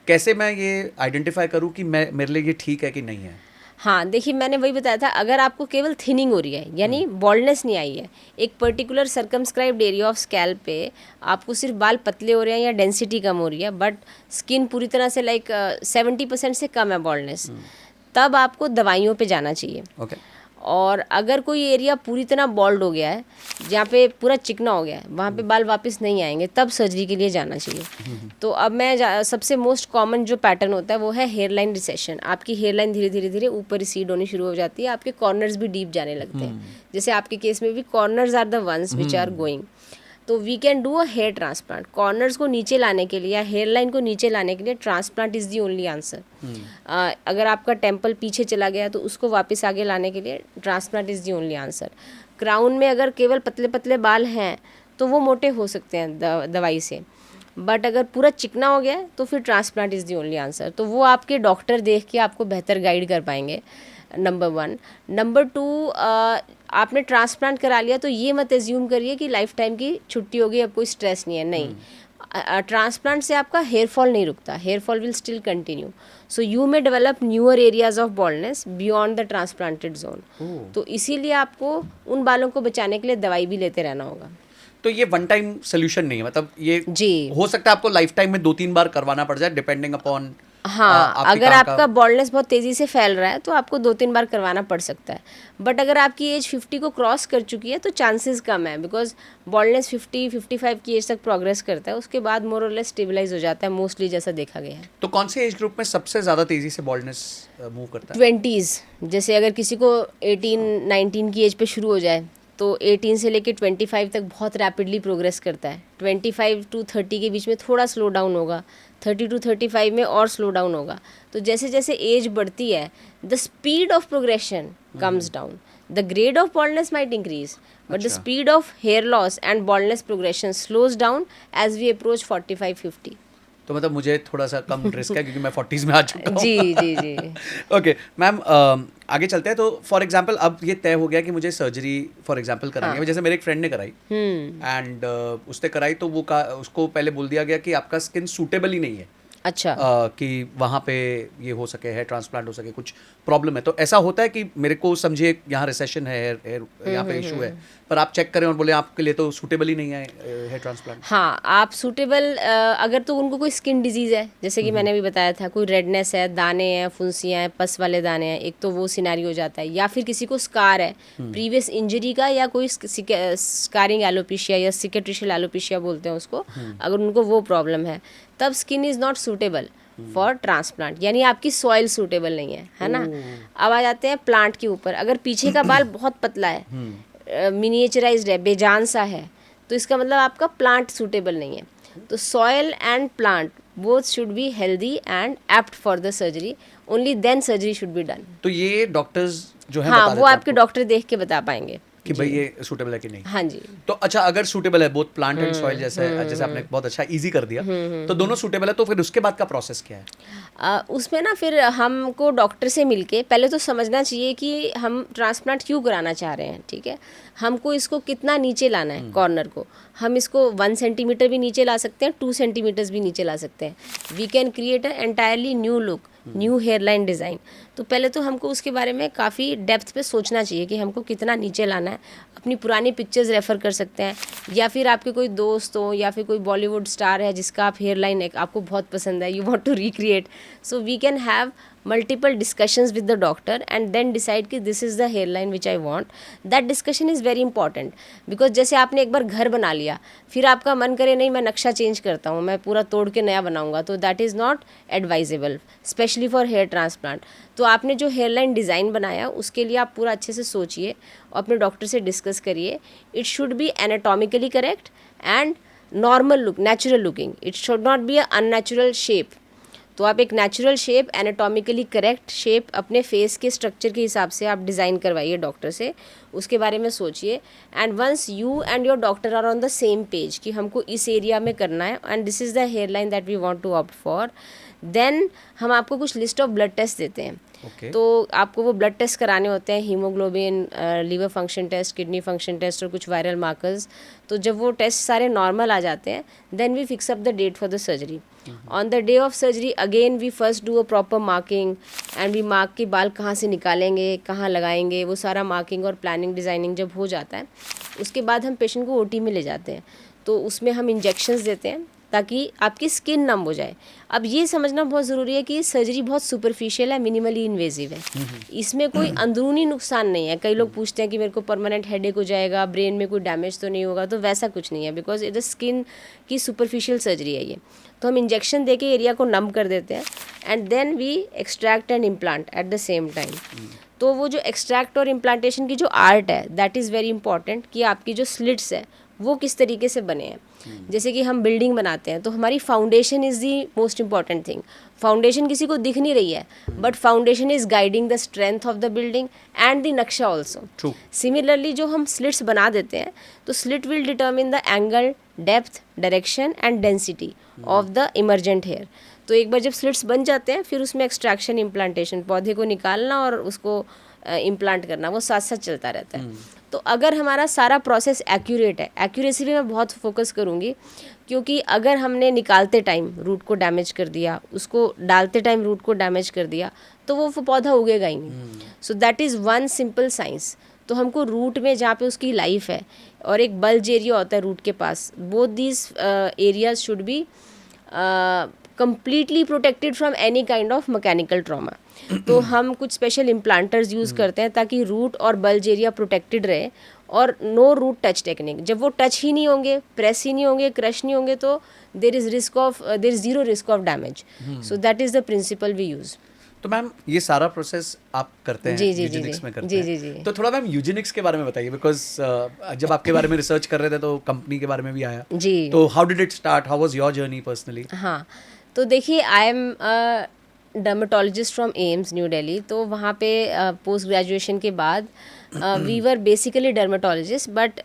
कैसे मैं ये आइडेंटिफाई करूँ कि मैं मेरे लिए ये ठीक है कि नहीं है? हाँ, देखिए, मैंने वही बताया था, अगर आपको केवल थिनिंग हो रही है यानी बॉल्डनेस नहीं आई है, एक particular circumscribed area of scalp पे आपको सिर्फ बाल पतले हो रहे हैं या डेंसिटी कम हो रही है, बट स्किन पूरी तरह से 70% से कम है बॉल्डनेस, तब आपको दवाइयों पे जाना चाहिए। ओके। और अगर कोई एरिया पूरी तरह बॉल्ड हो गया है, जहाँ पे पूरा चिकना हो गया है, वहाँ पे बाल वापस नहीं आएंगे, तब सर्जरी के लिए जाना चाहिए। तो अब मैं सबसे मोस्ट कॉमन जो पैटर्न होता है वो है हेयर लाइन रिसेशन। आपकी हेयर लाइन धीरे धीरे धीरे ऊपर रिसीड होनी शुरू हो जाती है, आपके कॉर्नर्स भी डीप जाने लगते हैं, जैसे आपके केस में भी corners are the ones which are going. तो we can do a hair transplant. Corners को नीचे लाने के लिए या हेयर लाइन को नीचे लाने के लिए transplant is the only answer. अगर आपका टेम्पल पीछे चला गया तो उसको वापस आगे लाने के लिए transplant is the only answer. Crown में अगर केवल पतले पतले बाल हैं तो वो मोटे हो सकते हैं दवाई से, बट अगर पूरा चिकना हो गया है तो फिर transplant is the only answer. तो वो आपके डॉक्टर देख के आपको बेहतर गाइड कर पाएंगे, नंबर 1। नंबर 2, आपने ट्रांसप्लांट करा लिया तो ये मत एज्यूम करिए कि लाइफ टाइम की छुट्टी होगी, अब कोई स्ट्रेस नहीं है, नहीं। ट्रांसप्लांट से आपका हेयर फॉल नहीं रुकता, hair fall will still continue, so you may develop newer areas of baldness beyond the transplanted zone. तो इसीलिए आपको उन बालों को बचाने के लिए दवाई भी लेते रहना होगा। तो ये वन टाइम सोल्यूशन नहीं है, मतलब ये जी हो सकता है आपको लाइफ टाइम में 2-3 बार करवाना पड़ जाए, डिपेंडिंग अपॉन। हाँ, अगर आपका बॉल्डनेस बहुत तेज़ी से फैल रहा है तो आपको 2-3 बार करवाना पड़ सकता है, बट अगर आपकी एज 50 को क्रॉस कर चुकी है तो चांसेस कम है, बिकॉज बॉल्डनेस 50-55 की एज तक प्रोग्रेस करता है, उसके बाद मोर और लेस स्टेबलाइज हो जाता है, मोस्टली जैसा देखा गया है। तो कौन से एज ग्रुप में सबसे ज़्यादा तेज़ी से बॉल्डनेस मूव करता है? 20s, जैसे अगर किसी को 18-19 की एज पे शुरू हो जाए तो 18 से लेके 25 तक बहुत रैपिडली प्रोग्रेस करता है, 25 to 30 के बीच में थोड़ा स्लो डाउन होगा, 30 to 35 में और स्लो डाउन होगा। तो जैसे जैसे एज बढ़ती है the speed of progression comes down, the grade of baldness might increase but the speed of hair loss and baldness progression slows down as we approach 45-50। तो मतलब मुझे थोड़ा सा कम रिस्क है क्योंकि मैं 40s में आ चुका हूँ। जी जी जी। ओके मैम, आगे चलते हैं। तो फॉर एग्जांपल अब ये तय हो गया कि मुझे सर्जरी फॉर एग्जांपल करानी है, जैसे मेरे एक फ्रेंड ने कराई एंड उसने कराई तो वो उसको पहले बोल दिया गया कि आपका स्किन सूटेबल ही नहीं है, अच्छा, कि वहाँ पे ये हो सके, हेयर ट्रांसप्लांट हो सके, कुछ प्रॉब्लम है। तो ऐसा होता है कि मेरे को समझिए यहाँ रिसेशन है, हेयर यहाँ पे इशू है, पर आप चेक करें और बोले आपके लिए तो सूटेबल ही नहीं है हेयर ट्रांसप्लांट। हाँ, आप सूटेबल अगर तो उनको कोई स्किन डिजीज़ है, जैसे कि मैंने भी बताया था, कोई रेडनेस है, दाने हैं, फुंसियाँ हैं, पस वाले दाने हैं, एक तो वो सिनारी हो जाता है, या फिर किसी को स्कार है प्रीवियस इंजरी का, या कोई स्कारिंग एलोपेशिया या सिकेट्रिशियल एलोपेशिया बोलते हैं उसको, अगर उनको वो प्रॉब्लम है तब skin is not suitable for transplant, यानी आपकी सॉइल सूटेबल नहीं है ना। अब आ जाते हैं प्लांट के ऊपर। अगर पीछे का बाल बहुत पतला है, मिनिएचराइज्ड है, बेजान सा है, तो इसका मतलब आपका प्लांट सूटेबल नहीं है। तो soil and plant both should be healthy and apt for the surgery, only then surgery should be done. तो ये डॉक्टर्स जो है हाँ, वो आपके डॉक्टर देख के बता पाएंगे कि भाई ये सूटेबल है कि नहीं। हाँ जी। तो अच्छा, अगर सूटेबल है बोथ प्लांट एंड सॉइल, जैसे आपने बहुत अच्छा इजी कर दिया, तो दोनों सूटेबल है, तो फिर उसके बाद का प्रोसेस क्या है? उसमें ना फिर हमको डॉक्टर से मिलके पहले तो समझना चाहिए कि हम ट्रांसप्लांट क्यों कराना चाह रहे हैं, ठीक है। हमको इसको कितना नीचे लाना है कॉर्नर को, हम इसको 1 सेंटीमीटर भी नीचे ला सकते हैं, 2 सेंटीमीटर्स भी नीचे ला सकते हैं। We can create a entirely new look, new hairline design. तो पहले तो हमको उसके बारे में काफ़ी डेप्थ पे सोचना चाहिए कि हमको कितना नीचे लाना है। अपनी पुरानी पिक्चर्स रेफ़र कर सकते हैं, या फिर आपके कोई दोस्त हो या फिर कोई बॉलीवुड स्टार है जिसका आप हेयरलाइन आपको बहुत पसंद है, you want to recreate, so we can have multiple discussions with the doctor and then decide कि this is the hairline which I want. That discussion is very important because जैसे आपने एक बार घर बना लिया, फिर आपका मन करे नहीं मैं नक्शा चेंज करता हूँ, मैं पूरा तोड़ के नया बनाऊंगा, तो that is not advisable, especially for hair transplant. तो आपने जो हेयरलाइन डिज़ाइन बनाया उसके लिए आप पूरा अच्छे से सोचिए और अपने डॉक्टर से डिस्कस करिए. It should be anatomically correct and normal look, natural looking. It should not be a unnatural shape. तो आप एक natural shape, anatomically correct shape अपने फेस के स्ट्रक्चर के हिसाब से आप डिज़ाइन करवाइए डॉक्टर से, उसके बारे में सोचिए. And once you and your doctor are on the same page कि हमको इस एरिया में करना है and this is the hairline that we want to opt for, then हम आपको कुछ लिस्ट ऑफ ब्लड टेस्ट देते हैं. तो आपको वो ब्लड टेस्ट कराने होते हैं, haemoglobin, liver function test, kidney function test और कुछ वायरल मार्कर्स. तो जब वो टेस्ट सारे नॉर्मल आ जाते हैं, then we fix up the date for the surgery. On the day of surgery again we first do a proper marking and we mark के बाल कहाँ से निकालेंगे, कहाँ लगाएंगे, वो सारा मार्किंग और प्लानिंग डिज़ाइनिंग जब हो जाता है, उसके बाद हम पेशेंट को ओटी में ले जाते हैं. तो उसमें हम इंजेक्शंस देते हैं ताकि आपकी स्किन नम हो जाए. अब ये समझना बहुत ज़रूरी है कि सर्जरी बहुत सुपरफिशियल है, मिनिमली इन्वेजिव है, इसमें कोई अंदरूनी नुकसान नहीं है. कई लोग पूछते हैं कि मेरे को परमानेंट हेडेक हो जाएगा, ब्रेन में कोई डैमेज तो नहीं होगा, तो वैसा कुछ नहीं है, बिकॉज इट स्किन की सुपरफिशियल सर्जरी है ये. तो हम इंजेक्शन दे के एरिया को नम कर देते हैं and then we extract and implant at the same time. तो वो जो एक्सट्रैक्ट और इम्प्लांटेशन की जो आर्ट है, दैट इज़ वेरी इंपॉर्टेंट कि आपकी जो स्लिट्स है वो किस तरीके से बने हैं. जैसे कि हम बिल्डिंग बनाते हैं तो हमारी foundation is the most important thing. Foundation किसी को दिख नहीं रही है, but foundation is guiding the strength of the building and the नक्शा ऑल्सो. सिमिलरली जो हम स्लिट्स बना देते हैं, तो slit will determine the angle, depth, direction and density of the emergent hair. तो एक बार जब स्लिट्स बन जाते हैं, फिर उसमें एक्सट्रैक्शन, इम्प्लांटेशन, पौधे को निकालना और उसको इम्प्लांट करना, वो साथ साथ चलता रहता है. तो अगर हमारा सारा प्रोसेस एक्यूरेट है, एक्यूरेसी पे मैं बहुत फोकस करूँगी, क्योंकि अगर हमने निकालते टाइम रूट को डैमेज कर दिया, उसको डालते टाइम रूट को डैमेज कर दिया, तो वो पौधा उगेगा ही नहीं. सो that is one simple science. तो हमको रूट में जहाँ पे उसकी लाइफ है और एक बल्ज एरिया होता है रूट के पास, both these areas should be completely protected from any kind of mechanical trauma. तो हम कुछ स्पेशल इम्प्लांटर्स यूज़ करते हैं ताकि रूट और बल्ज एरिया प्रोटेक्टेड रहे. और नो रूट टच टेक्निक, जब वो टच ही नहीं होंगे, प्रेस ही नहीं होंगे, क्रश नहीं होंगे, तो there is zero risk of damage. So that is the principle we use. तो मैम ये सारा प्रोसेस आप करते हैं यूजेनिक्स में करते हैं. जी. तो थोड़ा मैम यूजेनिक्स के बारे में बताइए, बिकॉज जब आपके बारे में रिसर्च कर रहे थे तो कंपनी के बारे में भी आया जी. तो how did it start, how was your journey personally? हाँ, तो देखिए, I am dermatologist from AIIMS new Delhi. तो वहाँ पे पोस्ट ग्रेजुएशन के बाद we were basically dermatologist, but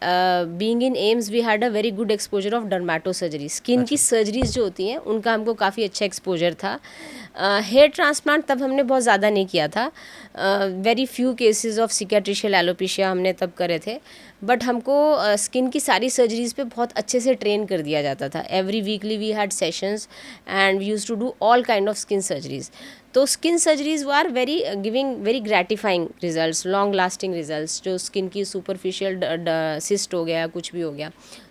being in AIIMS we had a very good exposure of dermato surgery. Skin की surgeries जो होती हैं उनका हमको काफ़ी अच्छा एक्सपोजर था. हेयर ट्रांसप्लांट तब हमने बहुत ज़्यादा नहीं किया था. Very few cases of cicatricial alopecia हमने तब करे थे, बट हमको स्किन की सारी सर्जरीज़ पे बहुत अच्छे से ट्रेन कर दिया जाता था. Every weekly we had sessions and we used to do all kind of skin surgeries. तो skin surgeries were giving very gratifying results, long lasting results. जो स्किन की सुपरफिशियल सिस्ट हो गया, कुछ भी हो गया,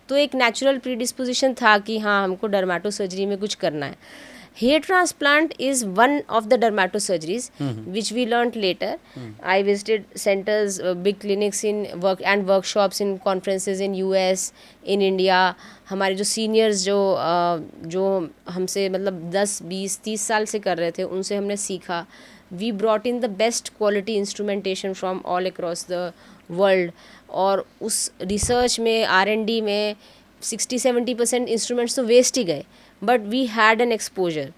तो एक नेचुरल प्रीडिस्पोजिशन था कि हाँ, हमको डर्मेटो सर्जरी में कुछ करना है. Hair transplant is one of the dermatosurgeries which we learned later. I visited centers, big clinics in workshops in conferences in US, in India. हमारे जो सीनियर्स जो हमसे मतलब 10, 20, 30 साल से कर रहे थे, उनसे हमने सीखा. We brought in the best quality instrumentation from all across the world. और उस रिसर्च में, R&D में 60-70% इंस्ट्रूमेंट्स तो वेस्ट ही गए, but we had an exposure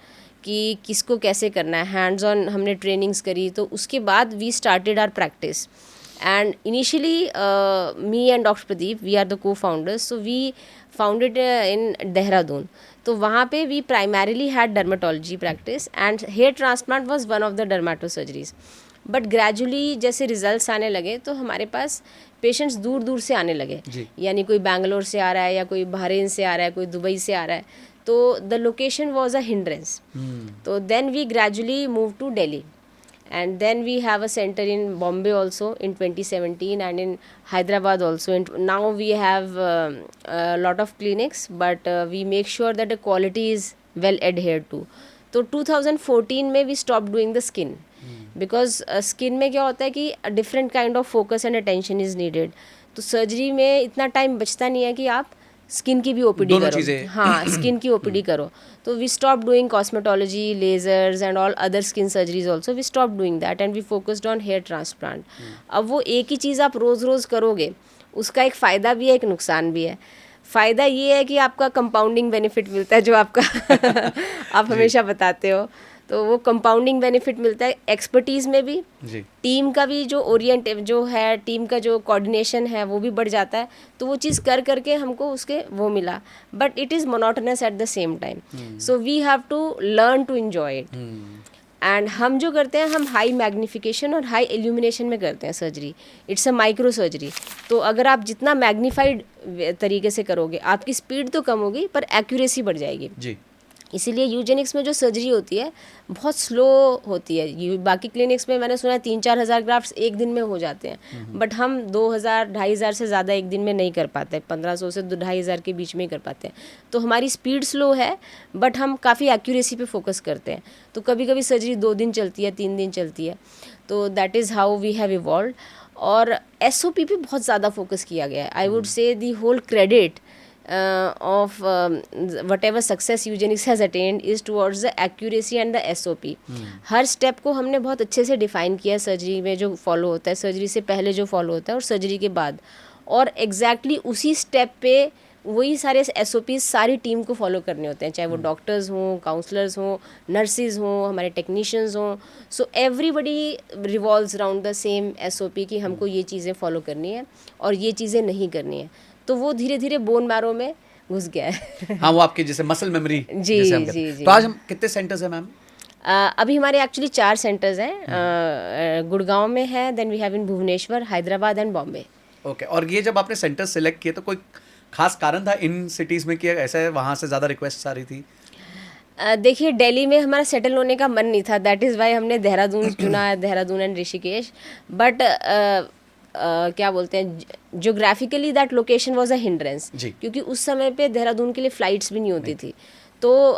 कि किसको कैसे करना है. हैंड्स ऑन हमने ट्रेनिंग्स करी. तो उसके बाद we started our practice. And initially, me and Dr. Pradeep, we are the co-founders. So we founded in Dehradun. तो वहाँ पे we primarily had dermatology practice and hair transplant was one of the dermatosurgeries. But gradually जैसे results आने लगे तो हमारे पास patients दूर दूर से आने लगे, यानी कोई बैंगलोर से आ रहा है या कोई बहरीन से आ रहा है, कोई दुबई से आ रहा है, तो the location was a hindrance. तो then we gradually move to Delhi and then we have a center in Bombay also in 2017 and in Hyderabad also. And now we have a lot of clinics, but we make sure that the quality is well adhered to. तो 2014 में we stopped doing the skin because skin में क्या होता है कि different kind of focus and attention is needed. तो surgery में इतना टाइम बचता नहीं है कि आप स्किन की भी ओपीडी करो. हाँ, स्किन की ओपीडी करो. तो we stop doing cosmetology, lasers and all other skin surgeries also. We stop doing that and we focused on hair transplant. अब वो एक ही चीज़ आप रोज़ रोज़ करोगे, उसका एक फ़ायदा भी है, एक नुकसान भी है. फ़ायदा ये है कि आपका कंपाउंडिंग बेनिफिट मिलता है जो आपका आप हमेशा बताते हो. तो वो कंपाउंडिंग बेनिफिट मिलता है एक्सपर्टीज़ में भी, टीम का भी जो है टीम का जो कोऑर्डिनेशन है वो भी बढ़ जाता है. तो वो चीज़ कर करके हमको उसके वो मिला, but it is monotonous at the same time. So we have to learn to enjoy it. And हम जो करते हैं, हम हाई मैग्नीफिकेशन और हाई इल्यूमिनेशन में करते हैं surgery. It's a micro surgery. तो अगर आप जितना मैग्नीफाइड तरीके से करोगे, आपकी स्पीड तो कम होगी पर एक्यूरेसी बढ़ जाएगी जी. इसीलिए यूजेनिक्स में जो सर्जरी होती है बहुत स्लो होती है. बाकी क्लिनिक्स में मैंने सुना है 3-4 हज़ार ग्राफ्ट्स एक दिन में हो जाते हैं, बट हम 2,000-2,500 से ज़्यादा एक दिन में नहीं कर पाते. 1,500 से 2,500 के बीच में ही कर पाते हैं. तो हमारी स्पीड स्लो है, बट हम काफ़ी एक्यूरेसी पे फोकस करते हैं. तो कभी कभी सर्जरी 2 दिन चलती है, 3 दिन चलती है. तो that is how we have evolved. और SOP पे बहुत ज़्यादा फोकस किया गया है. I would say the whole credit of whatever success eugenics has attained is towards the accuracy and the SOP. Her step को हमने बहुत अच्छे से डिफाइन किया है. सर्जरी में जो फॉलो होता है, सर्जरी से पहले जो फॉलो होता है और सर्जरी के बाद, और एग्जैक्टली उसी स्टेप पे वही सारे SOPs सारी टीम को फॉलो करने होते हैं, चाहे वो डॉक्टर्स हों, काउंसलर्स हों, नर्सिस हों, हमारे टेक्नीशियंस हों. So everybody revolves around the same SOP कि हमको ये चीज़ें फॉलो करनी है और ये चीज़ें नहीं करनी है. तो वो धीरे धीरे बोन मैरो में घुस गया है. हाँ, वो आपकी जैसे मसल मेमोरी. जी जी. तो आज हम कितने सेंटर्स हैं मैम? अभी हमारे एक्चुअली 4 सेंटर्स हैं. गुड़गांव में है, then we have in Bhubaneswar, Hyderabad and Bombay. Okay. और ये जब आपने सेंटर सेलेक्ट किए तो कोई खास कारण था इन सिटीज़ में कि ऐसे वहाँ से ज़्यादा रिक्वेस्ट आ रही थी? देखिए, दिल्ली में हमारा सेटल होने का मन नहीं था. दैट इज़ वाई हमने देहरादून चुना है, देहरादून एंड ऋषिकेश. बट क्या बोलते हैं, geographically that location was a hindrance, क्योंकि उस समय पे देहरादून के लिए फ़्लाइट्स भी नहीं होती थी. तो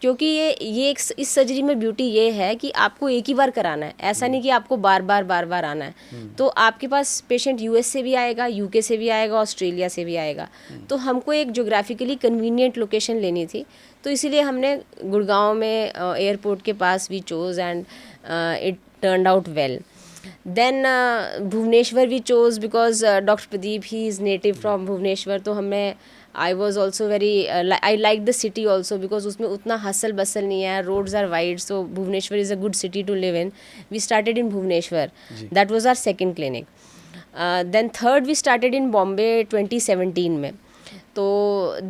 क्योंकि ये इस सर्जरी में ब्यूटी ये है कि आपको एक ही बार कराना है, ऐसा नहीं कि आपको बार बार आना है. तो आपके पास पेशेंट US से भी आएगा, UK से भी आएगा, ऑस्ट्रेलिया से भी आएगा. तो हमको एक जोग्राफिकली कन्वीनियंट लोकेशन लेनी थी. तो इसीलिए हमने गुड़गांव में एयरपोर्ट के पास we chose and it turned out well. Then Bhubaneswar we chose because Dr. Pradeep, he is native from Bhubaneswar. तो हमें I was also very I like the city also because उसमें उतना हसल बसल नहीं है, roads are wide, so Bhubaneswar is a good city to live in. We started in Bhubaneswar. That was our second clinic. Then third we started in Bombay 2017 में. तो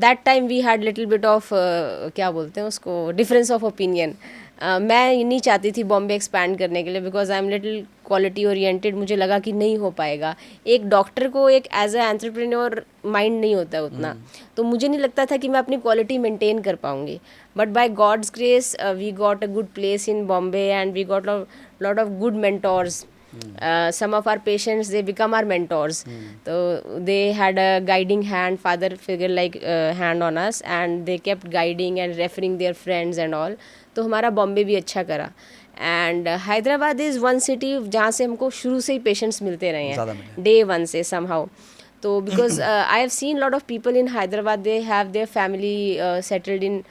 that time we had little bit of क्या बोलते हैं उसको, difference of opinion. मैं नहीं चाहती थी बॉम्बे एक्सपैंड करने के लिए because I am little quality oriented. मुझे लगा कि नहीं हो पाएगा. एक डॉक्टर को एक एज अ एंटरप्रेन्योर माइंड नहीं होता उतना. तो मुझे नहीं लगता था कि मैं अपनी क्वालिटी मेंटेन कर पाऊँगी. But by God's grace we got a good place in Bombay and we got lot of good mentors. Some of our patients, they become our mentors. So they had a guiding hand, father figure like hand on us, and they kept guiding and referring their friends and all. तो हमारा बॉम्बे भी अच्छा करा. And Hyderabad is one city जहाँ से हमको शुरू से ही पेशेंट्स मिलते रहे हैं, डे 1 से समहाउ. तो because I have seen lot of people in Hyderabad, they have their family settled in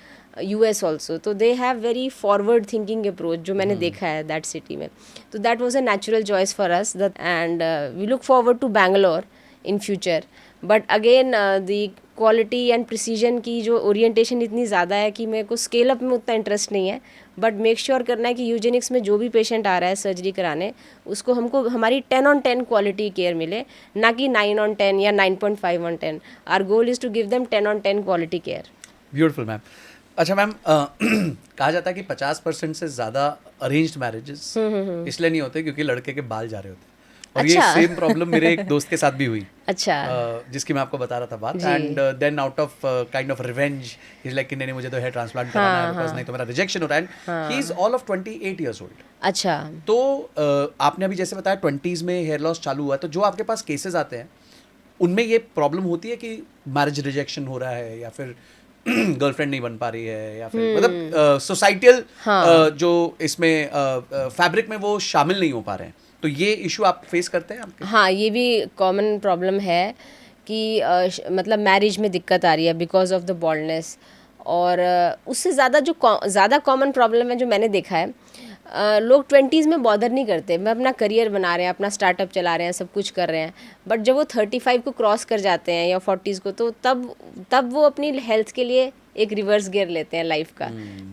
US also. तो they have very forward thinking approach जो मैंने देखा है दैट सिटी में. तो that was a natural choice for us and we look forward to Bangalore in future. But again the quality and precision की जो orientation इतनी ज़्यादा है कि मेरे को स्केल अप में उतना इंटरेस्ट नहीं है, बट मेक श्योर करना है कि यूजेनिक्स में जो भी पेशेंट आ रहा है सर्जरी कराने, उसको हमको हमारी 10/10 क्वालिटी केयर मिले, ना कि 9/10 या 9.5/10. Our goal is to give them 10/10 quality care. Beautiful ma'am. अच्छा मैम, कहा जाता है कि 50% से ज़्यादा अरेंज्ड मैरिजेस इसलिए नहीं होते क्योंकि लड़के के बाल जा रहे होते हैं. और ये सेम प्रॉब्लम मेरे एक दोस्त के साथ भी हुई. अच्छा. जिसकी मैं आपको बता रहा था बात. And then out of kind of revenge he is like कि नहीं मुझे तो हेयर ट्रांसप्लांट कराना है बिकॉज नहीं तो मेरा रिजेक्शन हो रहा है. He is all of 28 years old. अच्छा. तो आपने अभी जैसे बताया 20s में हेयर लॉस चालू हुआ, तो जो आपके पास केसेस आते हैं उनमें ये प्रॉब्लम होती है कि मैरिज रिजेक्शन हो रहा है या फिर गर्लफ्रेंड नहीं बन पा रही है या फिर मतलब सोसाइटियल जो इसमें फैब्रिक में वो शामिल नहीं हो पा रहे हैं. तो ये इशू आप फेस करते हैं आपके? हाँ, ये भी कॉमन प्रॉब्लम है कि मतलब मैरिज में दिक्कत आ रही है बिकॉज ऑफ द बॉल्डनेस. और उससे ज़्यादा जो ज़्यादा कॉमन प्रॉब्लम है जो मैंने देखा है, लोग 20s में बॉदर नहीं करते, मैं अपना करियर बना रहे हैं, अपना स्टार्टअप चला रहे हैं, सब कुछ कर रहे हैं. बट जब वो 35 को क्रॉस कर जाते हैं या 40s को, तो तब वो अपनी हेल्थ के लिए एक रिवर्स गियर लेते हैं लाइफ का.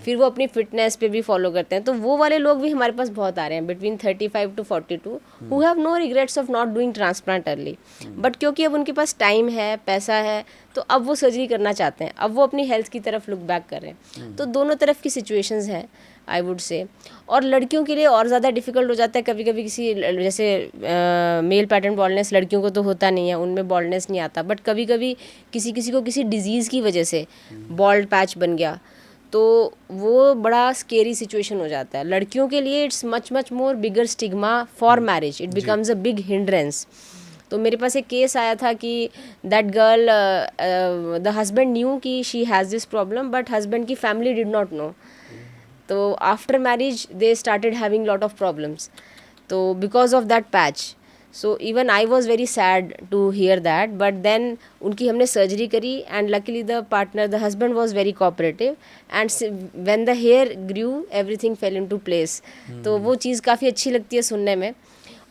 फिर वो अपनी फिटनेस पे भी फॉलो करते हैं. तो वो वाले लोग भी हमारे पास बहुत आ रहे हैं between 35 to 42 who have no regrets of not doing transplant early. But क्योंकि अब उनके पास टाइम है, पैसा है, तो अब वो सर्जरी करना चाहते हैं, अब वो अपनी हेल्थ की तरफ लुक बैक कर रहे हैं. तो दोनों तरफ की सिचुएशंस हैं आई वुड से. और लड़कियों के लिए और ज़्यादा डिफिकल्ट हो जाता है कभी कभी. किसी जैसे मेल पैटर्न बॉल्डनेस लड़कियों को तो होता नहीं है, उनमें बॉल्डनेस नहीं आता, बट कभी कभी किसी को किसी डिजीज़ की वजह से बॉल्ड पैच बन गया, तो वो बड़ा स्केरी सिचुएशन हो जाता है. लड़कियों के लिए it's much more bigger stigma for marriage, it becomes a big hindrance. तो मेरे पास एक केस आया था कि that girl, the husband knew कि she has this problem, but husband की फैमिली डिड नॉट नो. तो after marriage they started having lot of problems, तो because of that patch. So even I was very sad to hear that, but then उनकी हमने surgery करी and luckily the husband was very cooperative and when the hair grew everything fell into place. तो वो चीज़ काफ़ी अच्छी लगती है सुनने में.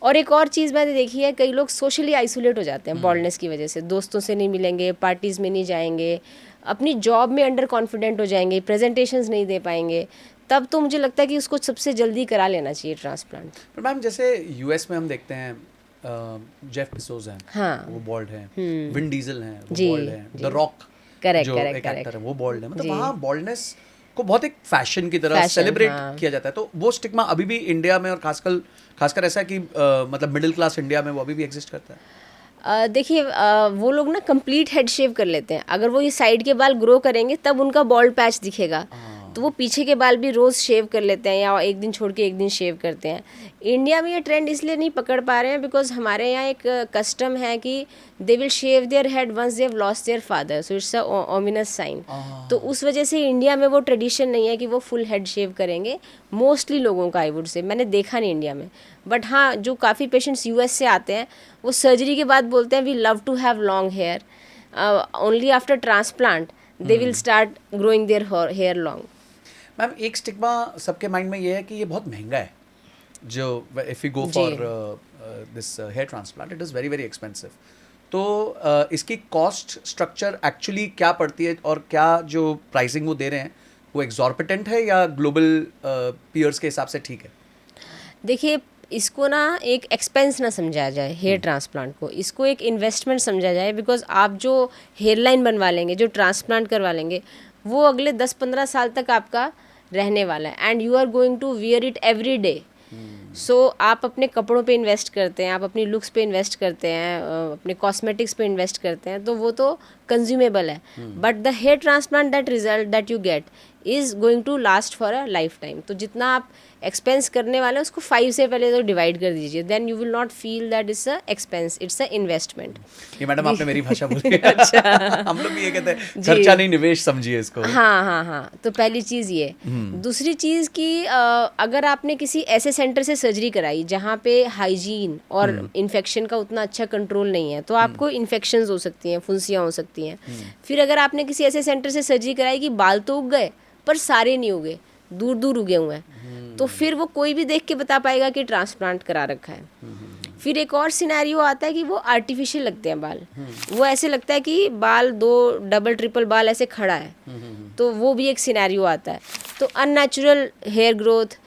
और एक और चीज़ मैंने देखी है, कई लोग सोशली आइसोलेट हो जाते हैं बॉल्डनेस की वजह से. दोस्तों से नहीं मिलेंगे, पार्टीज़ में नहीं जाएंगे, अपनी जॉब में अंडर कॉन्फिडेंट हो जाएंगे, प्रेजेंटेशंस नहीं दे पाएंगे. तब तो मुझे लगता है कि उसको सबसे जल्दी करा लेना चाहिए ट्रांसप्लांट. पर मैम जैसे यूएस में हम देखते हैं जेफ बेजोस हैं, हाँ, वो बॉल्ड हैं, विन डीजल हैं, वो जी, बॉल्ड हैं, जी. द रॉक करेक्ट जो करेक्ट एक एक्टर करेक्ट. है वो बॉल्ड है. मतलब जी. वहाँ बॉल्डनेस को बहुत एक फैशन की तरह Fashion, सेलिब्रेट हाँ. किया जाता है. तो वो स्टिग्मा अभी भी इंडिया में और खासकर ऐसा है कि मतलब मिडिल क्लास इंडिया में वो अभी भी एग्जिस्ट करता है. देखिए, वो लोग ना कंप्लीट हेड शेव कर लेते हैं. अगर वो ये साइड के बाल ग्रो करेंगे तब उनका बॉल्ड पैच दिखेगा. तो वो पीछे के बाल भी रोज़ शेव कर लेते हैं या एक दिन छोड़ के एक दिन शेव करते हैं. इंडिया में ये ट्रेंड इसलिए नहीं पकड़ पा रहे हैं बिकॉज हमारे यहाँ एक कस्टम है कि they will shave their head once they have lost their father, so it's a ominous sign. तो उस वजह से इंडिया में वो ट्रेडिशन नहीं है कि वो फुल हेड शेव करेंगे मोस्टली लोगों का. आई वुड से मैंने देखा नहीं इंडिया में. बट हाँ, जो काफ़ी पेशेंट्स यूएस से आते हैं वो सर्जरी के बाद बोलते हैं we love to have long hair, only after transplant they will start growing their hair long. Ma'am एक स्टिग्मा सबके माइंड में ये है कि ये बहुत महंगा है. जो if you go for this hair transplant it is very very expensive. तो इसकी कॉस्ट स्ट्रक्चर एक्चुअली क्या पड़ती है और क्या जो प्राइसिंग वो दे रहे हैं वो एग्जॉर्बिटेंट है या ग्लोबल पीयर्स के हिसाब से ठीक है? देखिए, इसको ना एक एक्सपेंस ना समझा जाए हेयर ट्रांसप्लांट को, इसको एक इन्वेस्टमेंट समझा जाए. बिकॉज आप जो हेयर लाइन बनवा लेंगे, जो ट्रांसप्लांट करवा लेंगे, वो अगले 10-15 साल तक आपका रहने वाला है and you are going to wear it every day. So आप अपने कपड़ों पे इन्वेस्ट करते हैं, आप अपनी लुक्स पे इन्वेस्ट करते हैं, अपने कॉस्मेटिक्स पे इन्वेस्ट करते हैं, तो वो तो कंज्यूमेबल है. But the hair transplant that result that you get is going to last for a lifetime. तो जितना आप एक्सपेंस करने वाले हैं उसको 5 से पहले तो डिवाइड कर दीजिए, then you will not feel that it's a expense, it's a investment. ये मैडम आपने मेरी भाषा बोली. अच्छा. हम लोग भी ये कहते हैं खर्चा नहीं निवेश समझिए इसको. हाँ. तो पहली चीज़ ये. दूसरी चीज़ कि अगर आपने किसी ऐसे सेंटर से सर्जरी कराई जहाँ पे हाइजीन और इन्फेक्शन का उतना अच्छा कंट्रोल नहीं है, तो आपको इन्फेक्शंस हो सकती हैं, फुंसियाँ हो सकती हैं. फिर अगर आपने किसी ऐसे सेंटर से सर्जरी कराई कि बाल तो उग गए पर सारे नहीं उगे, दूर दूर उगे हुए हैं, तो फिर वो कोई भी देख के बता पाएगा कि ट्रांसप्लांट करा रखा है. फिर एक और सिनेरियो आता है कि वो आर्टिफिशियल लगते हैं बाल, वो ऐसे लगता है कि बाल दो डबल ट्रिपल बाल ऐसे खड़ा है, तो वो भी एक सिनेरियो आता है। तो अननेचुरल हेयर ग्रोथ,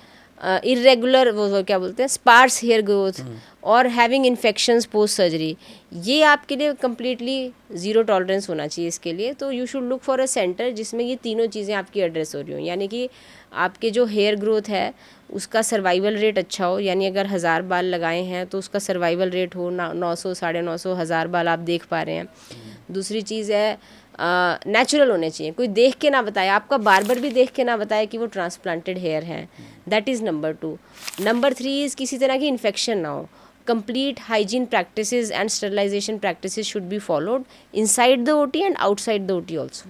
इरेगुलर वो क्या बोलते हैं स्पार्स हेयर ग्रोथ और हैविंग इन्फेक्शंस पोस्ट सर्जरी, ये आपके लिए कम्प्लीटली ज़ीरो टॉलरेंस होना चाहिए इसके लिए। तो you should look for a centre जिसमें ये तीनों चीज़ें आपकी एड्रेस हो रही हो, यानी कि आपके जो हेयर ग्रोथ है उसका सर्वाइवल रेट अच्छा हो, यानी अगर 1000 बाल लगाए हैं तो उसका सर्वाइवल रेट हो 900 950 1000 बाल आप देख पा रहे हैं। दूसरी चीज़ है नेचुरल होने चाहिए, कोई देख के ना बताए, आपका बार्बर भी देख के ना बताए कि वो ट्रांसप्लांटेड हेयर हैं, that is number 2। Number 3 is किसी तरह की इन्फेक्शन ना हो। complete hygiene practices and sterilization practices should be followed inside the OT and outside the OT also.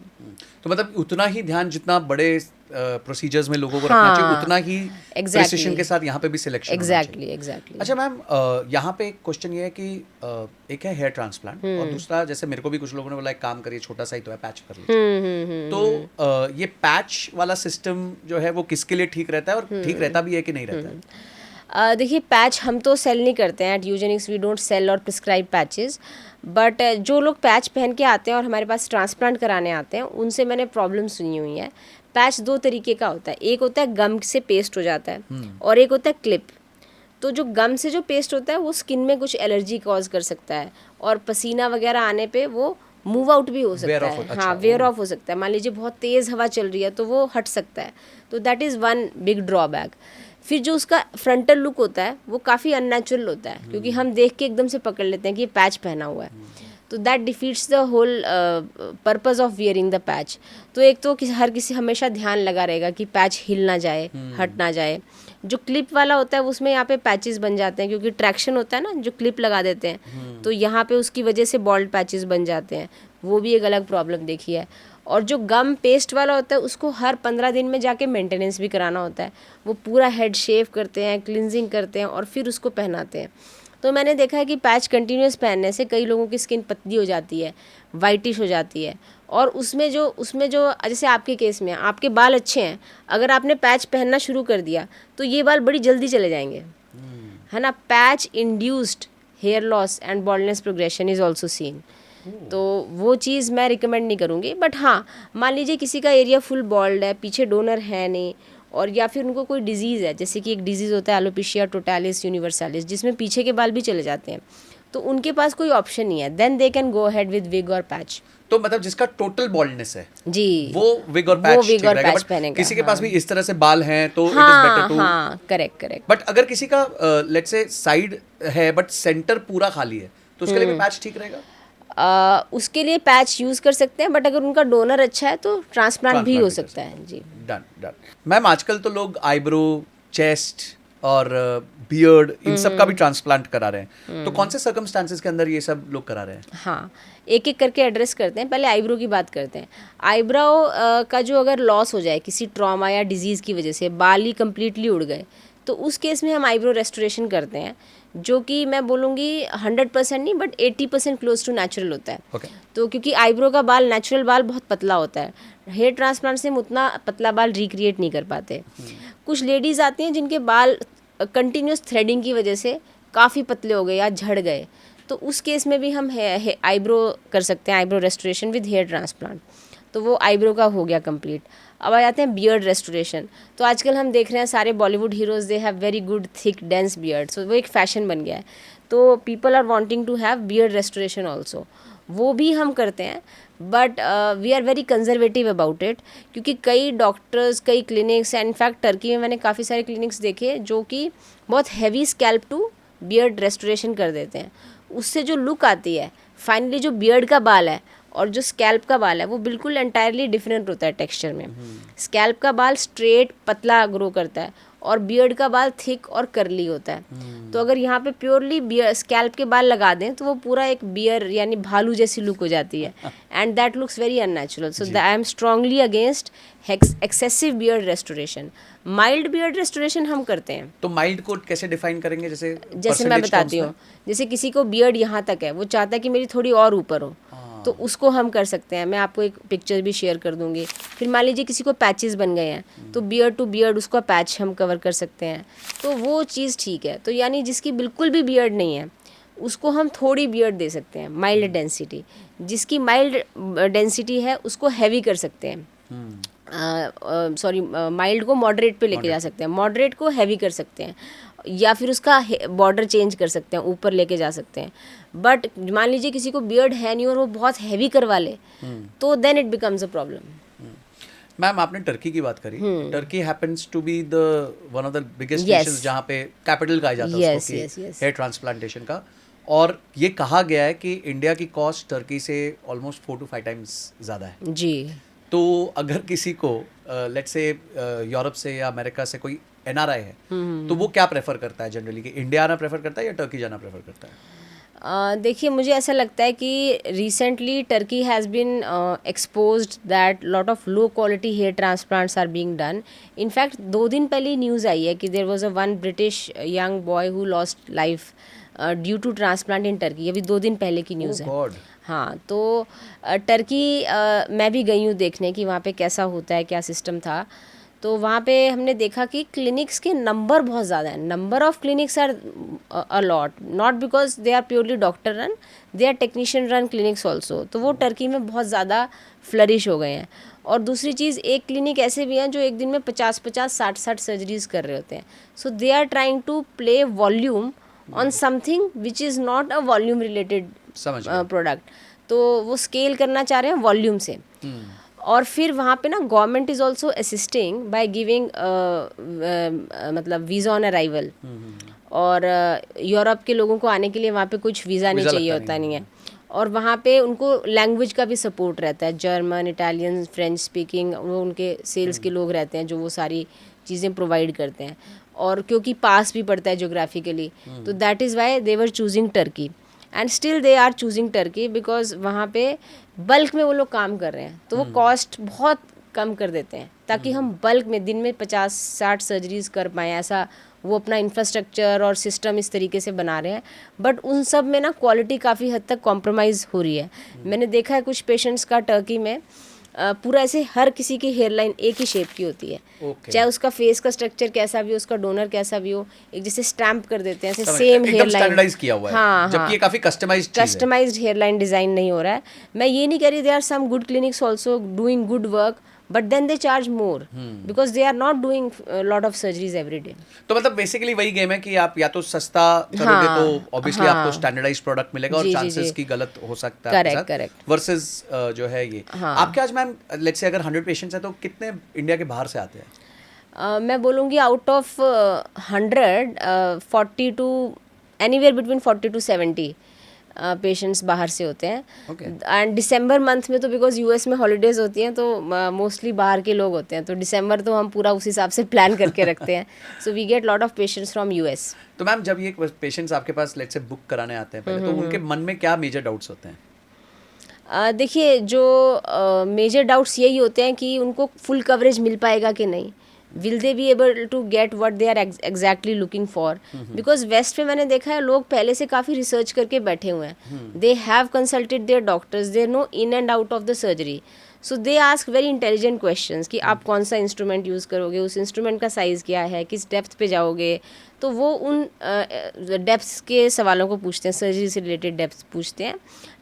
तो मतलब उतना ही ध्यान जितना बड़े प्रोसीजर्स में लोगों को रखना चाहिए, उतना ही प्रिसिशन के साथ यहाँ पे भी सिलेक्शन एग्जैक्टली। अच्छा मैम, यहाँ पे एक क्वेश्चन ये है कि एक है हेयर ट्रांसप्लांट और दूसरा, जैसे मेरे को भी कुछ लोगों ने बोला एक काम करिए छोटा सा ही तो है, पैच कर लीजिए। तो ये पैच वाला सिस्टम जो है वो किसके लिए ठीक रहता है और ठीक रहता भी है कि नहीं रहता है? देखिए पैच हम तो सेल नहीं करते हैं at Eugenix, we don't sell और प्रिस्क्राइब पैचेस, बट जो लोग पैच पहन के आते हैं और हमारे पास ट्रांसप्लांट कराने आते हैं उनसे मैंने प्रॉब्लम सुनी हुई है। पैच 2 तरीके का होता है, एक होता है गम से पेस्ट हो जाता है और एक होता है क्लिप। तो जो गम से जो पेस्ट होता है वो स्किन में कुछ एलर्जी कॉज कर सकता है और पसीना वगैरह आने पे वो मूव आउट भी हो सकता है। हाँ, वेयर ऑफ हो सकता है। मान लीजिए बहुत तेज़ हवा चल रही है तो वो हट सकता है, तो that is one big drawback. फिर जो उसका फ्रंटल लुक होता है वो काफ़ी अननेचुरल होता है, क्योंकि हम देख के एकदम से पकड़ लेते हैं कि ये पैच पहना हुआ है, तो that defeats the whole purpose of wearing the patch. तो एक तो हर किसी हमेशा ध्यान लगा रहेगा कि पैच हिल ना जाए, हट ना जाए। जो क्लिप वाला होता है उसमें यहाँ पे पैचेस बन जाते हैं, क्योंकि ट्रैक्शन होता है ना, जो क्लिप लगा देते हैं तो यहाँ पे उसकी वजह से बॉल्ड पैचेस बन जाते हैं, वो भी एक अलग प्रॉब्लम देखी है। और जो गम पेस्ट वाला होता है उसको हर 15 दिन में जाके मेंटेनेंस भी कराना होता है, वो पूरा हेड शेव करते हैं, क्लिनजिंग करते हैं और फिर उसको पहनाते हैं। तो मैंने देखा है कि पैच कंटिन्यूस पहनने से कई लोगों की स्किन पतली हो जाती है, वाइटिश हो जाती है, और उसमें जो जैसे आपके केस में आपके बाल अच्छे हैं, अगर आपने पैच पहनना शुरू कर दिया तो ये बाल बड़ी जल्दी चले जाएंगे, है ना। Patch induced hair loss and baldness progression is also seen, तो वो चीज़ मैं रिकमेंड नहीं करूँगी। बट हाँ, मान लीजिए किसी का एरिया फुल बॉल्ड है, पीछे डोनर है नहीं, और या फिर उनको कोई डिजीज़ है, जैसे कि एक डिजीज़ होता है एलोपेशिया टोटालिस यूनिवर्सालिस, जिसमें पीछे के बाल भी चले जाते हैं, तो उनके पास कोई ऑप्शन नहीं है, then they can go ahead with wig और पैच। तो मतलब जिसका टोटल बॉल्डनेस है जी, वो विग और पैच ठीक रहेगा, बट पहनेगा। किसी के पास भी इस तरह से बाल हैं तो इट इज हाँ, बेटर टू, हाँ, करेक्ट। बट अगर किसी का लेट्स से साइड है बट सेंटर पूरा खाली है तो उसके लिए भी पैच ठीक रहेगा? उसके लिए पैच यूज़ कर सकते हैं, बट अगर उनका डोनर अच्छा है तो ट्रांसप्लांट भी हो सकता है। जी, डन। मैम, आजकल तो लोग आईब्रो, चेस्ट और बियर्ड इन सब का भी ट्रांसप्लांट करा रहे हैं, तो कौन से सर्कमस्टांसेस के अंदर ये सब लोग करा रहे हैं? हाँ, एक एक करके एड्रेस करते हैं। पहले आईब्रो की बात करते हैं। आईब्रो का जो अगर लॉस हो जाए किसी ट्रॉमा या डिजीज़ की वजह से, बाल ही कम्प्लीटली उड़ गए, तो उस केस में हम आईब्रो रेस्टोरेशन करते हैं, जो कि मैं बोलूँगी 100% नहीं बट 80% क्लोज टू नेचुरल होता है। Okay. तो क्योंकि आईब्रो का बाल, नेचुरल बाल बहुत पतला होता है, हेयर ट्रांसप्लांट से हम उतना पतला बाल रिक्रिएट नहीं कर पाते। कुछ लेडीज़ आती हैं जिनके बाल कंटिन्यूस थ्रेडिंग की वजह से काफ़ी पतले हो गए या झड़ गए, तो उस केस में भी हम आईब्रो कर सकते हैं, eyebrow restoration with hair transplant. तो वो आईब्रो का हो गया कंप्लीट। अब आ जाते हैं बियर्ड रेस्टोरेशन। तो आजकल हम देख रहे हैं सारे Bollywood heroes they have very good thick dense beard, so वो एक फ़ैशन बन गया है, तो people are wanting to have beard restoration also, वो भी हम करते हैं, but we are very conservative about it, क्योंकि कई डॉक्टर्स, कई क्लिनिक्स, इनफैक्ट टर्की में मैंने काफ़ी सारे क्लिनिक्स देखे जो कि बहुत heavy scalp to beard restoration कर देते हैं। उससे जो लुक आती है, फाइनली जो बियर्ड का बाल है और जो स्कैल्प का बाल है वो बिल्कुल एंटायरली डिफरेंट होता है टेक्सचर में। स्कैल्प का बाल स्ट्रेट पतला ग्रो करता है और बियर्ड का बाल थिक और करली होता है। तो अगर यहाँ पे प्योरली बियर स्कैल्प के बाल लगा दें तो वो पूरा एक बियर यानी भालू जैसी लुक हो जाती है, and that looks very unnatural. So I am strongly against excessive beard restoration. Mild beard restoration हम करते हैं। तो माइल्ड को कैसे डिफाइन करेंगे? जैसे मैं बताती हूँ, जैसे किसी को बियर्ड यहाँ तक है, वो चाहता है कि मेरी थोड़ी और ऊपर हो, तो उसको हम कर सकते हैं। मैं आपको एक पिक्चर भी शेयर कर दूंगी। फिर मान लीजिए किसी को पैचेस बन गए हैं तो बियर्ड टू बियर्ड उसका पैच हम कवर कर सकते हैं, तो वो चीज़ ठीक है। तो यानी जिसकी बिल्कुल भी बियर्ड नहीं है उसको हम थोड़ी बियर्ड दे सकते हैं, माइल्ड डेंसिटी। जिसकी माइल्ड डेंसिटी है उसको हैवी कर सकते हैं, सॉरी माइल्ड को मॉडरेट पे लेके जा सकते हैं, मॉडरेट को हैवी कर सकते हैं, या फिर उसका बॉर्डर चेंज कर सकते हैं, ऊपर लेके जा सकते हैं। बट मान लीजिए किसी को बियर्ड है नहीं और वो बहुत हैवी करवा ले तो then it becomes a problem. Ma'am आपने टर्की की बात करी। Turkey happens to be the one of the biggest nations जहाँ पे कैपिटल कहा जाता है उसको कि हेयर ट्रांसप्लांटेशन का, और ये कहा गया है कि इंडिया की कॉस्ट टर्की से ऑलमोस्ट 4 to 5 times ज़्यादा है जी। तो अगर किसी को लेट्स से यूरोप से या अमेरिका से कोई एनआरआई है तो वो क्या प्रेफर करता है जनरली, कि इंडिया आना प्रेफर करता है या टर्की जाना प्रेफर करता है? देखिए मुझे ऐसा लगता है कि recently Turkey has been exposed that lot of low quality hair transplants are being done. In fact 2 दिन पहले न्यूज़ आई है कि there was a one British young boy who lost life due to transplant in Turkey. अभी 2 दिन पहले की news है। हाँ, तो टर्की मैं भी गई हूँ देखने कि वहाँ पे कैसा होता है, क्या सिस्टम था। तो वहाँ पे हमने देखा कि क्लिनिक्स के नंबर बहुत ज़्यादा हैं। Number of clinics are a lot, not because they are purely doctor run, they are technician run clinics also. तो वो टर्की में बहुत ज़्यादा फ्लरिश हो गए हैं। और दूसरी चीज़, एक क्लिनिक ऐसे भी हैं जो एक दिन में 50-50, 60-60 सर्जरीज कर रहे होते हैं। So they are trying to play volume on something which is not a volume related product. तो वो स्केल करना चाह रहे हैं वॉल्यूम से। और फिर वहाँ पे ना government is also assisting by giving मतलब वीज़ा ऑन अराइवल। और यूरोप के लोगों को आने के लिए वहाँ पे कुछ वीज़ा नहीं चाहिए होता नहीं है। और वहाँ पे उनको लैंग्वेज का भी सपोर्ट रहता है, जर्मन, इटालियन, फ्रेंच स्पीकिंग, वो उनके सेल्स के लोग रहते हैं जो वो सारी चीज़ें प्रोवाइड करते हैं। और क्योंकि पास भी पड़ता है जोग्राफिकली, तो that is why they were choosing Turkey and still they are choosing Turkey because वहाँ पे बल्क में वो लोग काम कर रहे हैं। तो वो कॉस्ट बहुत कम कर देते हैं ताकि हम बल्क में दिन में 50-60 सर्जरीज कर पाएँ। ऐसा वो अपना इंफ्रास्ट्रक्चर और सिस्टम इस तरीके से बना रहे हैं। बट उन सब में ना क्वालिटी काफ़ी हद तक कॉम्प्रोमाइज़ हो रही है। मैंने देखा है कुछ पेशेंट्स का टर्की में पूरा ऐसे हर किसी की हेयर लाइन एक ही शेप की होती है। चाहे उसका फेस का स्ट्रक्चर कैसा भी हो, उसका डोनर कैसा भी हो, एक जैसे स्टैम्प कर देते हैं ऐसे सेम हेयर लाइन, स्टैंडर्डाइज किया हुआ है। हाँ, जबकि ये काफी कस्टमाइज्ड हेयर लाइन डिजाइन नहीं हो रहा है। मैं ये नहीं कह रही, they are some good clinics also doing good work, but then they charge more because they are not doing lot of surgeries every day. तो मतलब बेसिकली वही गेम है कि आप या तो सस्ता करोगे तो ऑब्वियसली आपको स्टैंडर्डाइज्ड प्रोडक्ट मिलेगा और चांसेस की गलत हो सकता है करेक्ट वर्सेस जो है ये। आपके आज मैम लेट्स से अगर 100 पेशेंट्स हैं तो कितने इंडिया के बाहर से आते हैं? मैं बोलूँगी out of 100 40 to anywhere between 40 to 70 patients बाहर से होते हैं। एंड दिसंबर मंथ में तो बिकॉज यूएस में हॉलीडेज होती हैं तो मोस्टली बाहर के लोग होते हैं, तो दिसंबर तो हम पूरा उस हिसाब से प्लान करके रखते हैं। So we get lot of patients from US. तो मैम जब ये पेशेंट्स आपके पास लेट्स से बुक कराने आते हैं पहले, तो उनके मन में क्या मेजर डाउट्स होते हैं? देखिए जो मेजर डाउट्स यही होते हैं कि उनको फुल कवरेज मिल पाएगा कि नहीं, will they be able to get what they are exactly looking for. Because west में मैंने देखा है लोग पहले से काफ़ी रिसर्च करके बैठे हुए हैं। They have consulted their doctors, they know in and out of the surgery. So they ask very intelligent questions कि आप कौन सा इंस्ट्रूमेंट यूज़ करोगे, उस इंस्ट्रूमेंट का साइज़ क्या है, किस डेप्थ पे जाओगे। तो वो उन डेप्थ्स के सवालों को पूछते हैं, सर्जरी से रिलेटेड डेप्थ पूछते हैं।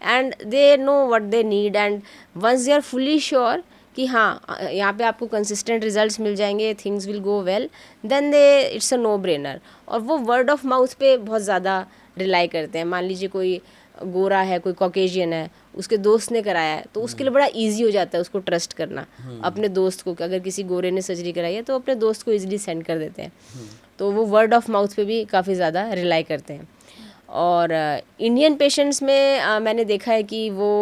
And they know what they need and once they are fully sure कि हाँ यहाँ पे आपको कंसिस्टेंट रिजल्ट्स मिल जाएंगे, things will go well, then they it's a no brainer. और वो वर्ड ऑफ माउथ पे बहुत ज़्यादा रिलाई करते हैं। मान लीजिए कोई गोरा है, कोई कॉकेशियन है, उसके दोस्त ने कराया है तो उसके लिए बड़ा इजी हो जाता है उसको ट्रस्ट करना अपने दोस्त को। अगर किसी गोरे ने सर्जरी कराई है तो अपने दोस्त को इजीली सेंड कर देते हैं। तो वो वर्ड ऑफ माउथ पे भी काफ़ी ज़्यादा रिलाई करते हैं। और इंडियन पेशेंट्स में मैंने देखा है कि वो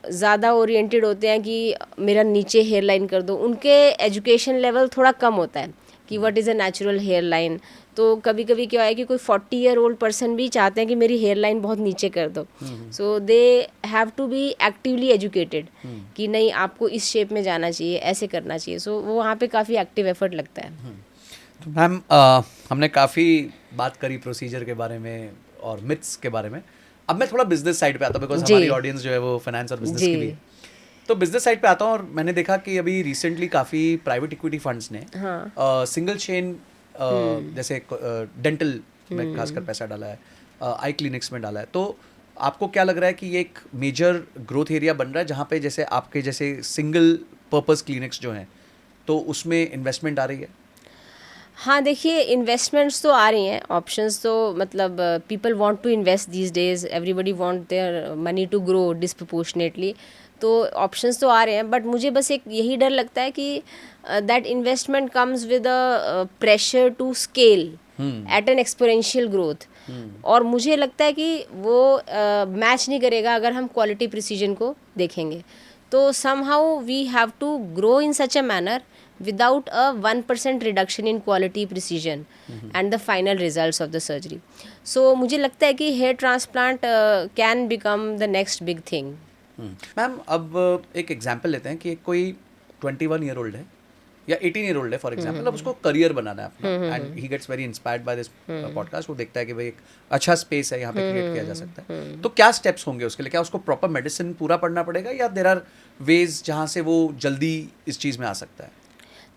ज़्यादा ओरिएंटेड होते हैं कि मेरा नीचे हेयर लाइन कर दो। उनके एजुकेशन लेवल थोड़ा कम होता है कि what is a natural hairline. तो कभी कभी क्या है कि कोई 40-year-old पर्सन भी चाहते हैं कि मेरी हेयर लाइन बहुत नीचे कर दो। So they have to be actively educated कि नहीं आपको इस शेप में जाना चाहिए, ऐसे करना चाहिए। सो वो वहाँ पे काफ़ी एक्टिव एफर्ट लगता है। तो मैम हमने काफ़ी बात करी प्रोसीजर के बारे में और मिथ्स के बारे में। अब मैं थोड़ा बिजनेस साइड पे आता हूँ, बिकॉज जी। हमारी ऑडियंस जो है वो फाइनेंस और बिजनेस की जी। भी है। तो बिजनेस साइड पे आता हूँ, और मैंने देखा कि अभी रिसेंटली काफ़ी प्राइवेट इक्विटी फंड्स ने सिंगल चेन जैसे डेंटल में खासकर पैसा डाला है, आई क्लिनिक्स में डाला है। तो आपको क्या लग रहा है कि ये एक मेजर ग्रोथ एरिया बन रहा है जहाँ पे जैसे आपके जैसे सिंगल पर्पस क्लिनिक्स जो हैं, तो उसमें इन्वेस्टमेंट आ रही है? हाँ, देखिए इन्वेस्टमेंट्स तो आ रही हैं, ऑप्शंस तो मतलब people want to invest these days, everybody want their money to grow disproportionately, तो ऑप्शंस तो आ रहे हैं, बट मुझे बस एक यही डर लगता है कि that investment comes with a pressure to scale at an exponential growth, और मुझे लगता है कि वो मैच नहीं करेगा अगर हम क्वालिटी प्रिसीजन को देखेंगे। तो somehow we have to grow in such a manner without a 1% reduction in quality precision and the final results of the surgery. So मुझे लगता है कि hair transplant can become the next big thing. Ma'am, अब एक example लेते हैं कि एक कोई 21 ईयर ओल्ड है या 18 ईयर ओल्ड है फॉर एग्जांपल, अब उसको करियर बनाना है अपना, and he gets very inspired by this podcast. वो देखता है कि भाई एक अच्छा स्पेस है यहाँ पे क्रिएट किया जा सकता है, तो क्या स्टेप्स होंगे उसके लिए? क्या उसको प्रॉपर मेडिसिन पूरा पढ़ना पड़ेगा, या देयर आर वेज जहाँ से वो जल्दी इस चीज़ में आ सकता है?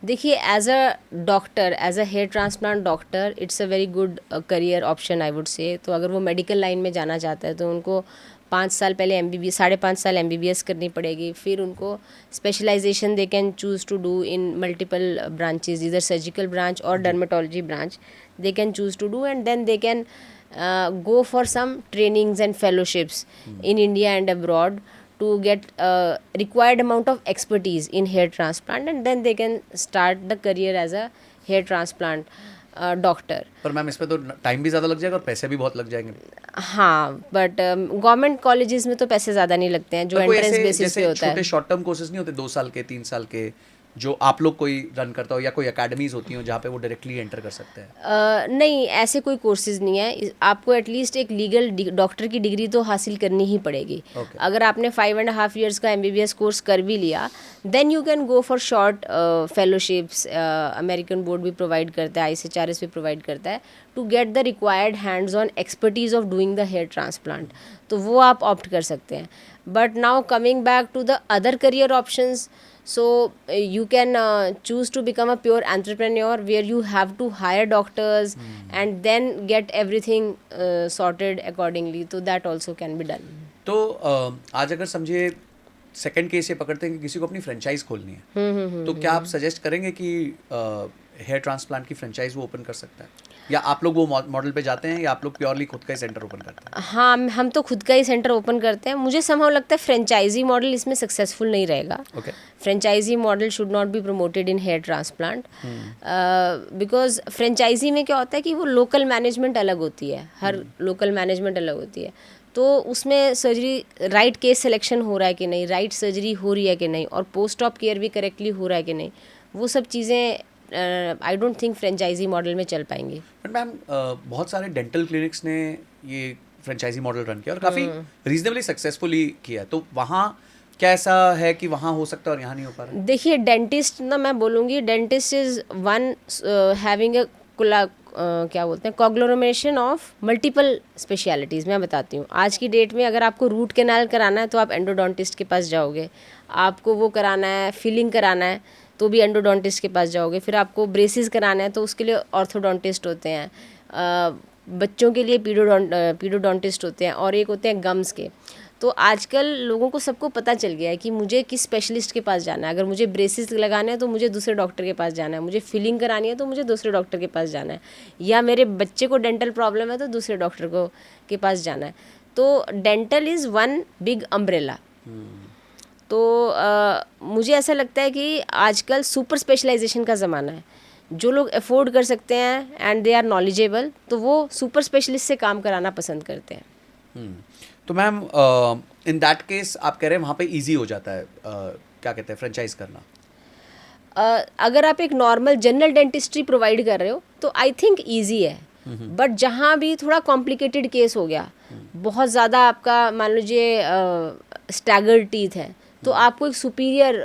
देखिए, as a doctor, as a hair transplant doctor, it's a very good career option I would say. तो अगर वो मेडिकल लाइन में जाना चाहता है तो उनको 5 साल पहले MBBS, 5.5 साल MBBS करनी पड़ेगी, फिर उनको specialization they can choose to do in multiple branches, इधर सर्जिकल ब्रांच और dermatology branch they can choose to do, and then they can go for some trainings and fellowships in India and abroad to get required amount of expertise in hair transplant, and then they can start the career as a hair transplant doctor. पर ma'am इसमें तो time भी ज़्यादा लग जाएगा और पैसे भी बहुत लग जाएंगे। हाँ, बट गवर्नमेंट कॉलेजेस में तो पैसे ज़्यादा नहीं लगते हैं, जो पर कोई एंट्रेंस ऐसे बेसिस पे जैसे होता है। छोटे शॉर्ट टर्म कोर्सेज नहीं होते 2 साल के, 3 साल के, जो आप लोग कोई रन करता हो, या कोई एकेडमीज होती हो जहाँ पे वो डायरेक्टली एंटर कर सकते हैं? नहीं, ऐसे कोई कोर्सेज नहीं है। आपको एटलीस्ट एक लीगल डॉक्टर की डिग्री तो हासिल करनी ही पड़ेगी। Okay. अगर आपने 5.5 years का MBBS कोर्स कर भी लिया, then you can go for short fellowships. American board भी प्रोवाइड करता है, ICHRS भी प्रोवाइड करता है, to get the required hands on expertise of doing the hair transplant, तो वो आप ऑप्ट कर सकते हैं। But now coming back to the other career options, so you can choose to become a pure entrepreneur where you have to hire doctors and then get everything sorted accordingly, so that also can be done. तो आज अगर समझिए second case ये पकड़ते हैं कि किसी को अपनी फ्रेंचाइज खोलनी है, तो क्या आप सजेस्ट करेंगे कि हेयर ट्रांसप्लांट की फ्रेंचाइज वो ओपन कर सकता है, या आप लोग वो मॉडल पे जाते हैं, या आप लोग प्योरली खुद का ही सेंटर ओपन करते हैं? हाँ, हम तो खुद का ही सेंटर ओपन करते हैं। मुझे समहाउ लगता है फ्रेंचाइजी मॉडल इसमें सक्सेसफुल नहीं रहेगा। Okay. Franchisee model should not be promoted in hair transplant, because franchisee में क्या होता है कि वो लोकल मैनेजमेंट अलग होती है, हर लोकल मैनेजमेंट अलग होती है, तो उसमें सर्जरी राइट केस सिलेक्शन हो रहा है कि नहीं, राइट सर्जरी हो रही है कि नहीं, और पोस्ट ऑप केयर भी करेक्टली हो रहा है कि नहीं, वो सब चीज़ें I don't think franchisee model में चल पाएंगी। बट मैम, बहुत सारे डेंटल क्लिनिक्स ने ये फ्रेंचाइजी मॉडल रन किया और काफ़ी रीजनेबली सक्सेसफुली किया है, तो वहाँ क्या ऐसा है कि वहाँ हो सकता है और यहाँ नहीं हो पा रहा है? देखिए, डेंटिस्ट ना, मैं बोलूँगी डेंटिस्ट इज़ वन हैविंग क्या बोलते हैं, कॉग्लोमेरेशन ऑफ मल्टीपल स्पेशलिटीज़। मैं बताती हूँ, आज की डेट में अगर आपको रूट कैनाल कराना है तो आप एंडोडोंटिस्ट के पास जाओगे, आपको वो कराना है, फिलिंग कराना है तो भी एंडोडोंटिस्ट के पास जाओगे, फिर आपको ब्रेसिस कराना है तो उसके लिए ऑर्थोडोंटिस्ट होते हैं, बच्चों के लिए पीडोडोंटिस्ट होते हैं, और एक होते हैं गम्स के। तो आजकल लोगों को सबको पता चल गया है कि मुझे किस स्पेशलिस्ट के पास जाना है। अगर मुझे ब्रेसिस लगाना है तो मुझे दूसरे डॉक्टर के पास जाना है, मुझे फिलिंग करानी है तो मुझे दूसरे डॉक्टर के पास जाना है, या मेरे बच्चे को डेंटल प्रॉब्लम है तो दूसरे डॉक्टर को के पास जाना है। तो dental is one big umbrella. तो मुझे ऐसा लगता है कि आजकल सुपर स्पेशलाइजेशन का ज़माना है। जो लोग अफोर्ड कर सकते हैं एंड दे आर नॉलेजेबल, तो वो सुपर स्पेशलिस्ट से काम कराना पसंद करते हैं। तो मैम, इन दैट केस आप कह रहे हैं वहाँ पे इजी हो जाता है, क्या कहते हैं, फ्रेंचाइज करना? अगर आप एक नॉर्मल जनरल डेंटिस्ट्री प्रोवाइड कर रहे हो तो आई थिंक ईजी है, बट जहाँ भी थोड़ा कॉम्प्लिकेटेड केस हो गया, बहुत ज़्यादा आपका मान लीजिए स्टैगर्ड टीथ है, तो आपको एक सुपीरियर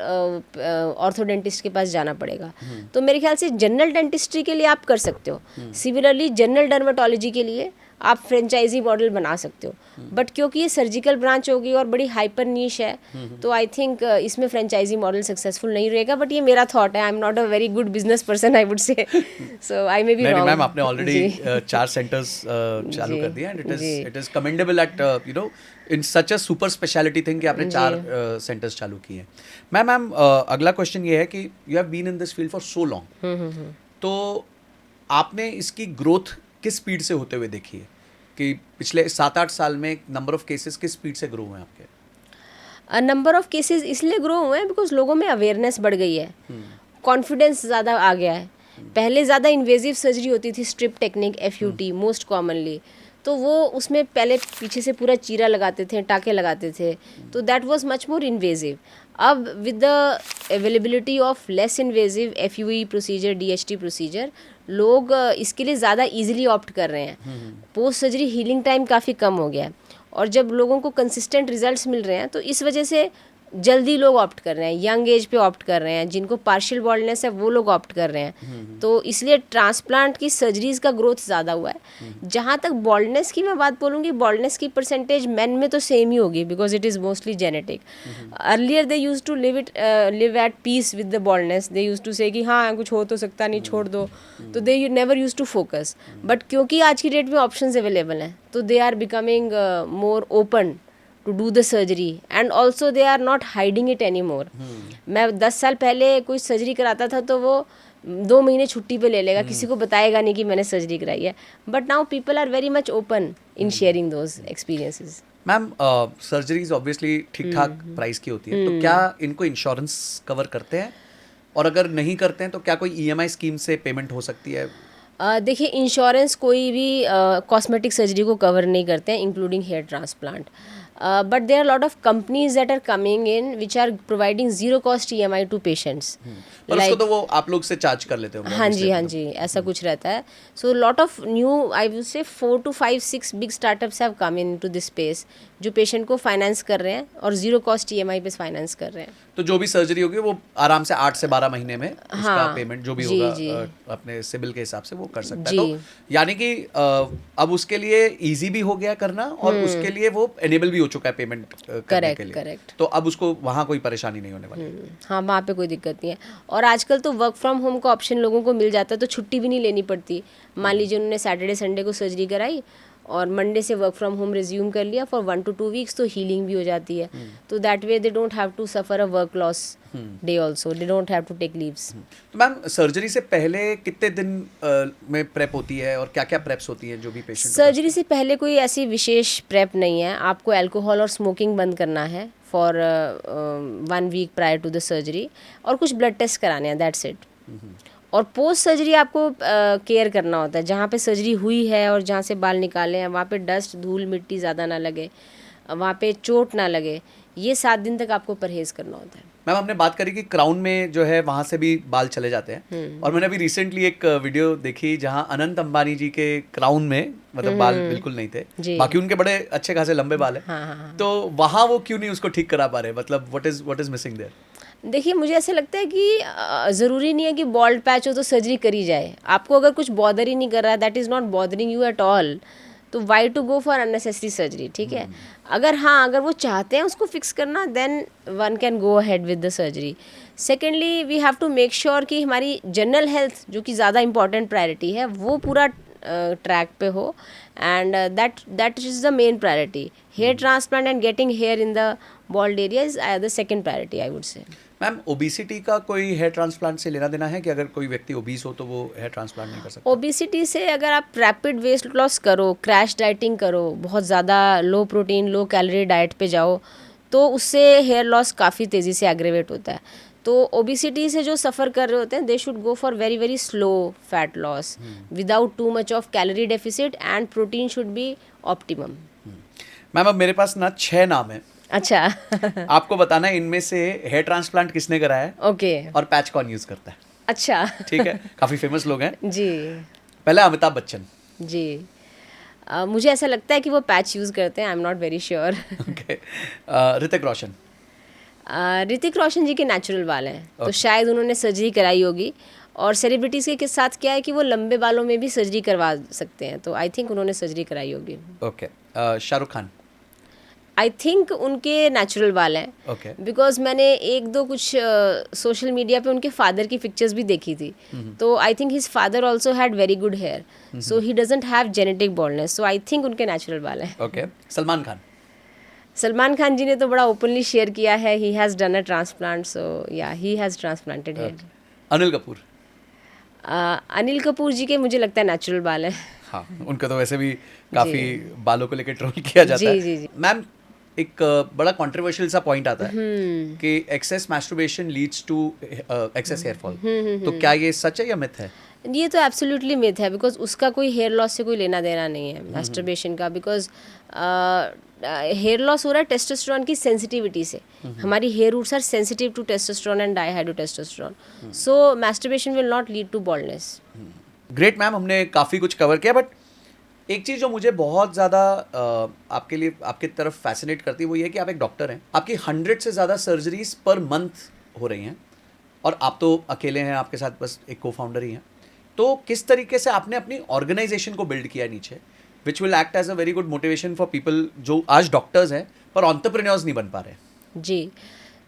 ऑर्थोडेंटिस्ट के पास जाना पड़ेगा। तो मेरे ख्याल से जनरल डेंटिस्ट्री के लिए आप कर सकते हो। सिमिलरली जनरल डर्मेटोलॉजी के लिए आप फ्रेंचाइजी मॉडल बना सकते हो, बट क्योंकि ये सर्जिकल ब्रांच होगी और बड़ी हाइपर नीश है, तो आई थिंक इसमें फ्रेंचाइजी मॉडल सक्सेसफुल नहीं रहेगा, बट ये मेरा थॉट है, I am not a very good business person I would say, so I may be नहीं रॉन्ग। मैम, आपने ऑलरेडी 4 सेंटर्स चालू कर दिए and it is commendable at you know in such a super speciality thing कि आपने 4 centres चालू किए हैं। मैम अगला क्वेश्चन ये है कि you have been in this field for so long, तो आपने इसकी ग्रोथ किस स्पीड से होते हुए देखी है कि पिछले 7-8 साल में नंबर ऑफ केसेस किस स्पीड से ग्रो हुए हैं आपके? नंबर ऑफ केसेस इसलिए ग्रो हुए हैं बिकॉज लोगों में अवेयरनेस बढ़ गई है, कॉन्फिडेंस ज़्यादा आ गया है। पहले ज़्यादा इन्वेजिव सर्जरी होती थी, strip technique, FUT most commonly, तो वो उसमें पहले पीछे से पूरा चीरा लगाते थे, टाके लगाते थे, तो that was much more invasive. अब with the availability of less invasive FUE procedure, DHT procedure, लोग इसके लिए ज़्यादा इजीली ऑप्ट कर रहे हैं। पोस्ट सर्जरी हीलिंग टाइम काफ़ी कम हो गया है, और जब लोगों को कंसिस्टेंट रिजल्ट्स मिल रहे हैं तो इस वजह से जल्दी लोग ऑप्ट कर रहे हैं, यंग एज पे ऑप्ट कर रहे हैं, जिनको पार्शियल बॉल्डनेस है वो लोग ऑप्ट कर रहे हैं, तो इसलिए ट्रांसप्लांट की सर्जरीज का ग्रोथ ज़्यादा हुआ है। जहाँ तक बॉल्डनेस की मैं बात बोलूँगी, बॉल्डनेस की परसेंटेज मेन में तो सेम ही होगी because it is mostly genetic. Earlier they use to live at peace with the baldness, they use to say कि हाँ कुछ हो तो सकता नहीं, छोड़ दो, तो they you never use to focus. But क्योंकि आज की डेट में ऑप्शंस अवेलेबल हैं, तो they are becoming more open to do the surgery and also they are not hiding it anymore। मैं 10 साल पहले कोई सर्जरी कराता था तो वो 2 महीने छुट्टी पे ले लेगा, किसी को बताएगा नहीं कि मैंने सर्जरी कराई है, but now people are very much open in sharing those experiences. Ma'am surgeries obviously ठीक ठाक प्राइस की होती है, तो क्या इनको इंश्योरेंस कवर करते हैं, और अगर नहीं करते हैं तो क्या कोई EMI स्कीम से पेमेंट हो सकती है? देखिए, इंश्योरेंस कोई भी कॉस्मेटिक सर्जरी को कवर नहीं करते हैं, including hair transplant, but there are lot of companies that are coming in which are providing zero cost EMI to patients. पर उसको तो वो आप लोग से चार्ज कर लेते होंगे। हाँ जी, ऐसा कुछ रहता है। So lot of new, I will say 4 to 5, 6 big startups have come in to this space, जो पेशेंट को फाइनेंस कर रहे हैं और जीरो कॉस्ट EMI पे फाइनेंस कर रहे हैं। तो जो भी सर्जरी होगी वो आराम से 8 से 12 महीने में उसका पेमेंट जो भी होगा अपने सिबिल के हिसाब से वो कर सकता है। तो यानी कि अब उसके लिए इजी भी हो गया करना, और उसके लिए वो एनेबल भी हो चुका है पेमेंट करने के लिए। करेक्ट। तो अब उसको वहाँ कोई परेशानी नहीं होने वाली। हाँ, वहाँ पे कोई दिक्कत नहीं है, और आजकल तो वर्क फ्रॉम होम का ऑप्शन लोगों को मिल जाता है, तो छुट्टी भी नहीं लेनी पड़ती। मान लीजिए उन्होंने सैटरडे संडे को सर्जरी कराई और मंडे से वर्क फ्रॉम होम रिज्यूम कर लिया फॉर 1 to 2 वीक्स, तो हीलिंग भी हो जाती है, तो that way they don't have to suffer a work loss day also, they don't have to take leaves. तो मैम सर्जरी से पहले कितने दिन में प्रेप होती है, और क्या क्या प्रेप्स होती हैं जो भी पेशेंट? सर्जरी से पहले कोई ऐसी विशेष प्रेप नहीं है, आपको अल्कोहल और स्मोकिंग बंद करना है for 1 week prior to the surgery, और कुछ ब्लड टेस्ट कराने हैं, दैट्स इट। और पोस्ट सर्जरी आपको केयर करना होता है, जहाँ पे सर्जरी हुई है और जहाँ से बाल निकाले हैं वहाँ पे डस्ट, धूल, मिट्टी ज़्यादा ना लगे, वहाँ पे चोट ना लगे, ये 7 दिन तक आपको परहेज़ करना होता है। मैम हमने बात करी कि क्राउन में जो है वहाँ से भी बाल चले जाते हैं, और मैंने अभी रिसेंटली एक वीडियो देखी जहाँ अनंत अंबानी जी के क्राउन में मतलब बाल बिल्कुल नहीं थे, बाकी उनके बड़े अच्छे खासे लंबे बाल हैं। हाँ। तो वहाँ वो क्यों नहीं उसको ठीक करा पा रहे, मतलब व्हाट इज मिसिंग देयर? देखिए, मुझे ऐसा लगता है कि ज़रूरी नहीं है कि बॉल्ड पैच हो तो सर्जरी करी जाए। आपको अगर कुछ बॉदर ही नहीं कर रहा है, that is not bothering you at all, तो why to go for unnecessary surgery, ठीक है। अगर वो चाहते हैं उसको फिक्स करना, then one can go ahead with the surgery. Secondly, we have to make sure कि हमारी जनरल हेल्थ, जो कि ज़्यादा इंपॉर्टेंट प्रायोरिटी है, वो पूरा ट्रैक पे हो, and that is the main priority. Hair transplant and getting hair in the bald area is the second priority, I would say. Ma'am obesity का कोई हेयर ट्रांसप्लांट से लेना देना है कि अगर कोई व्यक्ति ओबीस हो तो वो हेयर ट्रांसप्लांट नहीं कर सकता? ओबेसिटी से अगर आप रैपिड वेट लॉस करो, क्रैश डाइटिंग करो, बहुत ज़्यादा लो प्रोटीन लो कैलोरी डाइट पे जाओ, तो उससे हेयर लॉस काफ़ी तेज़ी से एग्रेवेट होता है। तो ओबेसिटी से जो सफ़र कर रहे होते हैं, they should go for very very slow fat loss without to much of calorie deficit, and protein should be optimum. Ma'am अब मेरे पास ना 6 नाम है। अच्छा। आपको बताना है इनमें से हेयर ट्रांसप्लांट किसने कराया है, ओके, और पैच कौन यूज करता है। अच्छा। ठीक है, काफी फेमस लोग हैं जी। पहला अमिताभ बच्चन जी। मुझे ऐसा लगता है कि वो पैच यूज़ करते हैं, I am not very sure. Okay. Hrithik Roshan. Hrithik Roshan ji के नेचुरल बाल हैं, तो शायद उन्होंने सर्जरी कराई होगी, और सेलिब्रिटीज़ के साथ क्या है कि वो लंबे बालों में भी सर्जरी करवा सकते हैं, तो आई थिंक उन्होंने सर्जरी कराई होगी। ओके, शाहरुख खान। आई थिंक उनके नेचुरल बाल हैं, ओके, बिकॉज मैंने एक दो कुछ सोशल मीडिया पे उनके फादर की पिक्चर्स भी देखी थी, तो I think his father also had very good hair, so he doesn't have genetic baldness, so I think उनके नेचुरल बाल हैं। ओके, सलमान खान। सलमान खान जी ने तो बड़ा ओपनली शेयर किया है, he has done a transplant, so yeah he has transplanted hair. Anil Kapoor. Anil Kapoor ji के मुझे लगता है नेचुरल बाल हैं। हाँ, उनका तो वैसे भी काफी बालों को लेकर ट्रोल किया जाता है। जी। मैम, एक बड़ा कंट्रोवर्शियल सा पॉइंट आता है कि excess masturbation leads to excess hair fall, तो क्या ये सच है या मिथ है? ये तो एब्सोल्युटली मिथ है, बिकॉज उसका कोई हेयर लॉस से कोई लेना देना नहीं है मैस्टरबेशन का, बिकॉज हेयर लॉस हो रहा है टेस्टोस्टेरोन की सेंसिटिविटी से। हमारी hair roots are sensitive to testosterone and dihydrotestosterone, so masturbation will not lead to baldness. Great ma'am, हमने काफ़ी कुछ कवर किया, बट एक चीज़ जो मुझे बहुत ज़्यादा आपके लिए आपकी तरफ फैसिनेट करती है वो ये है कि आप एक डॉक्टर हैं, आपकी 100 से ज़्यादा सर्जरीज पर मंथ हो रही हैं, और आप तो अकेले हैं, आपके साथ बस एक को फाउंडर ही हैं। तो किस तरीके से आपने अपनी ऑर्गेनाइजेशन को बिल्ड किया नीचे, which will act as a very good motivation for people जो आज डॉक्टर्स हैं पर एंटरप्रेन्योर्स नहीं बन पा रहे? जी,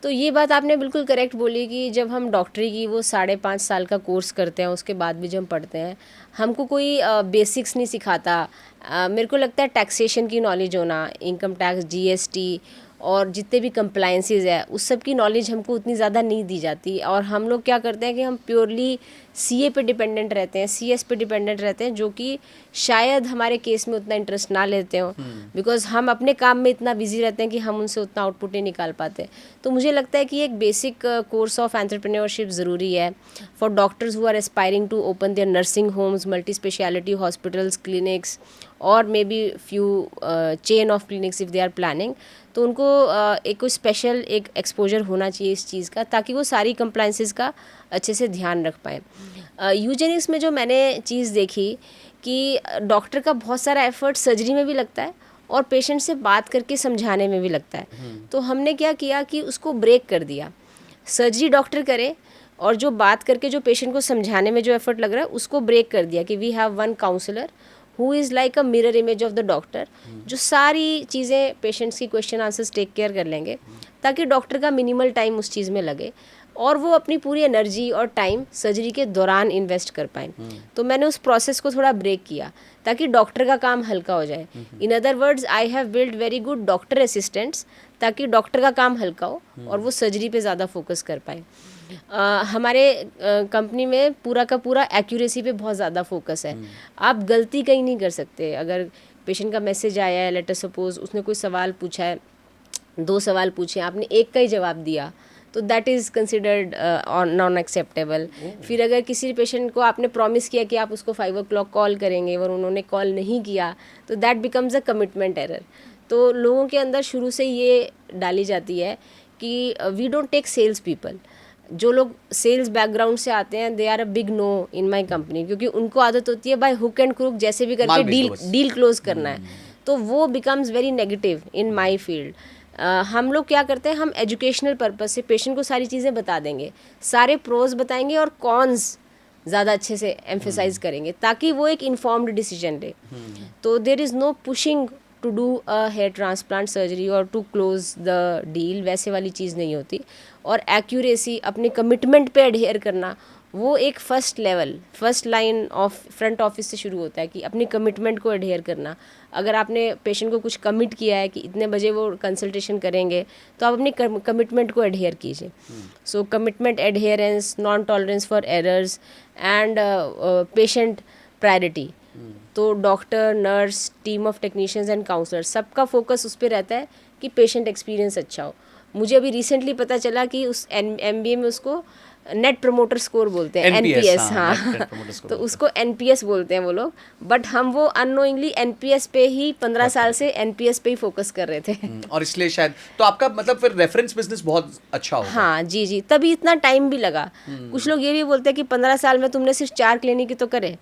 तो ये बात आपने बिल्कुल करेक्ट बोली कि जब हम डॉक्टरी की वो 5.5 साल का कोर्स करते हैं, उसके बाद भी जब हम पढ़ते हैं, हमको कोई बेसिक्स नहीं सिखाता। मेरे को लगता है टैक्सेशन की नॉलेज होना, इनकम टैक्स, जीएसटी और जितने भी कंप्लायंसेस है, उस सब की नॉलेज हमको उतनी ज़्यादा नहीं दी जाती, और हम लोग क्या करते हैं कि हम प्योरली सीए पे डिपेंडेंट रहते हैं, सीएस पे डिपेंडेंट रहते हैं, जो कि शायद हमारे केस में उतना इंटरेस्ट ना लेते हो, बिकॉज हम अपने काम में इतना बिजी रहते हैं कि हम उनसे उतना आउटपुट नहीं निकाल पाते। तो मुझे लगता है कि एक बेसिक कोर्स ऑफ एंटरप्रेन्योरशिप ज़रूरी है for doctors who are aspiring to open their nursing homes, multi speciality hospitals, clinics, और maybe few chain of clinics if they are planning. तो उनको एक कोई स्पेशल एक एक्सपोजर होना चाहिए इस चीज़ का, ताकि वो सारी कंप्लायंसेस का अच्छे से ध्यान रख पाएँ। यूजेनिक्स में जो मैंने चीज़ देखी कि डॉक्टर का बहुत सारा एफर्ट सर्जरी में भी लगता है और पेशेंट से बात करके समझाने में भी लगता है। तो हमने क्या किया कि उसको ब्रेक कर दिया, सर्जरी डॉक्टर करे और जो बात करके जो पेशेंट को समझाने में जो एफर्ट लग रहा है उसको ब्रेक कर दिया कि we have one counsellor who is like a mirror image of the doctor, जो सारी चीज़ें पेशेंट्स की क्वेश्चन आंसर्स टेक केयर कर लेंगे, ताकि डॉक्टर का मिनिमल टाइम उस चीज़ में लगे और वो अपनी पूरी एनर्जी और टाइम सर्जरी के दौरान इन्वेस्ट कर पाएँ। तो मैंने उस प्रोसेस को थोड़ा ब्रेक किया ताकि डॉक्टर का काम हल्का हो जाए। In other words, I have build very good doctor assistants, ताकि डॉक्टर का काम हल्का हो और वो सर्जरी पे ज़्यादा फोकस कर पाए। हमारे कंपनी में पूरा का पूरा एक्यूरेसी पे बहुत ज़्यादा फोकस है। आप गलती कहीं नहीं कर सकते। अगर पेशेंट का मैसेज आया है, लेटर सपोज उसने कोई सवाल पूछा है, 2 सवाल पूछे, आपने एक का ही जवाब दिया, तो that is considered non acceptable. फिर अगर किसी पेशेंट को आपने प्रॉमिस किया कि आप उसको 5 o'clock कॉल करेंगे और उन्होंने कॉल नहीं किया, तो that becomes a commitment error. तो लोगों के अंदर शुरू से ये डाली जाती है कि we don't take sales people. जो लोग सेल्स बैकग्राउंड से आते हैं, they are a big no in my company, क्योंकि उनको आदत होती है बाय हुक एंड क्रुक जैसे भी करके डील क्लोज करना है, तो वो becomes very negative in my field. हम लोग क्या करते हैं, हम एजुकेशनल पर्पस से पेशेंट को सारी चीज़ें बता देंगे, सारे प्रोज बताएंगे और कॉन्स ज़्यादा अच्छे से एम्फेसाइज करेंगे, ताकि वो एक इन्फॉर्म्ड डिसीजन ले। तो there is no pushing to do a hair transplant surgery और टू क्लोज द डील, वैसे वाली चीज़ नहीं होती। और एक्यूरेसी, अपने कमिटमेंट पे एडहेयर करना, वो एक first line of front office से शुरू होता है कि अपनी कमिटमेंट को एडहेयर करना। अगर आपने पेशेंट को कुछ कमिट किया है कि इतने बजे वो कंसल्टेशन करेंगे, तो आप अपनी कमिटमेंट को एडहेयर कीजिए। So commitment, adherence, non tolerance for errors and patient priority. तो doctor, nurse, team of technicians and counsellor, सबका फोकस उस पर रहता है कि पेशेंट एक्सपीरियंस अच्छा हो। मुझे अभी रिसेंटली पता चला कि उस MBA में उसको नेट प्रमोटर स्कोर बोलते हैं, NPS, हाँ तो उसको NPS बोलते हैं वो लोग, बट हम वो अननोइंगली NPS पे ही 15 साल से NPS पे ही फोकस कर रहे थे। और इसलिए शायद तो आपका मतलब फिर रेफरेंस बिजनेस बहुत अच्छा होगा। हाँ जी, तभी इतना टाइम भी लगा। कुछ लोग ये भी बोलते हैं कि 15 साल में तुमने सिर्फ 4 क्लिनिक ही तो करे,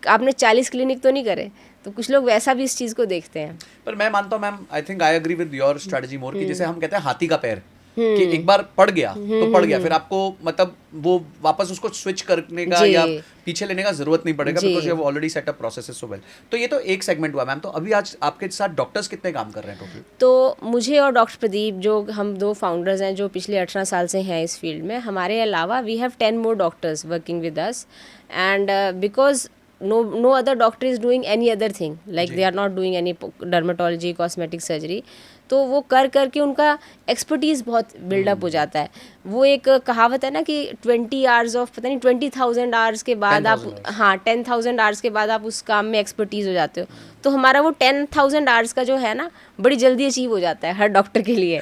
आपने 40 क्लिनिक तो नहीं करे। तो कुछ लोग वैसा भी इस चीज़ को देखते हैं। पर मैं मानता हूँ ma'am, I think I agree with your strategy more, कि जैसे हम कहते हैं हाथी का पैर, कि एक बार पड़ गया तो पड़ गया, फिर आपको मतलब वो वापस उसको स्विच करने का जी। या पीछे लेने का जरूरत नहीं पड़ेगा, जी। Because you have already set up processes so well. तो ये तो एक सेगमेंट हुआ मैम। तो अभी आज आपके साथ डॉक्टर्स कितने काम कर रहे हैं टोटल? तो मुझे और डॉक्टर प्रदीप, जो हम 2 फाउंडर्स हैं जो पिछले 18 साल से हैं इस फील्ड में, हमारे अलावा we have 10 more doctors working with us, and because no other doctor is doing any other thing, like they are not doing any dermatology, cosmetic surgery, तो वो कर करके उनका एक्सपर्टीज़ बहुत बिल्डअप हो जाता है। वो एक कहावत है ना कि 20 आवर्स ऑफ, पता नहीं 20,000 आवर्स के बाद आप, हाँ 10,000 आवर्स के बाद आप उस काम में एक्सपर्टीज़ हो जाते हो। तो हमारा वो 10,000 आवर्स का जो है ना, बड़ी जल्दी अचीव हो जाता है हर डॉक्टर के लिए।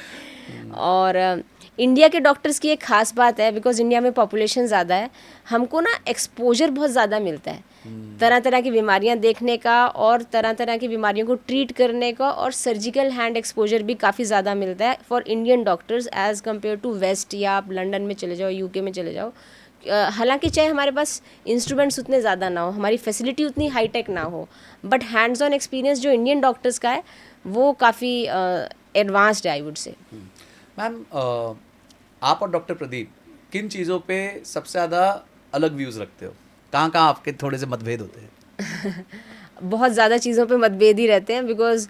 और इंडिया के डॉक्टर्स की एक ख़ास बात है, बिकॉज इंडिया में पॉपुलेशन ज़्यादा है, हमको ना एक्सपोजर बहुत ज़्यादा मिलता है तरह तरह की बीमारियां देखने का, और तरह तरह की बीमारियों को ट्रीट करने का, और सर्जिकल हैंड एक्सपोजर भी काफ़ी ज़्यादा मिलता है for Indian doctors as compared to west, या आप लंदन में चले जाओ, यूके में चले जाओ। हालांकि चाहे हमारे पास इंस्ट्रूमेंट्स उतने ज़्यादा ना हो, हमारी फैसिलिटी उतनी हाईटेक ना हो, बट हैंड्स ऑन एक्सपीरियंस जो इंडियन डॉक्टर्स का है वो काफ़ी एडवांस्ड है, आई वुड से। मैम आप और डॉक्टर प्रदीप किन चीज़ों पे सबसे ज़्यादा अलग व्यूज़ रखते हो? कहाँ कहाँ आपके थोड़े से मतभेद होते हैं? बहुत ज़्यादा चीज़ों पे मतभेद ही रहते हैं, बिकॉज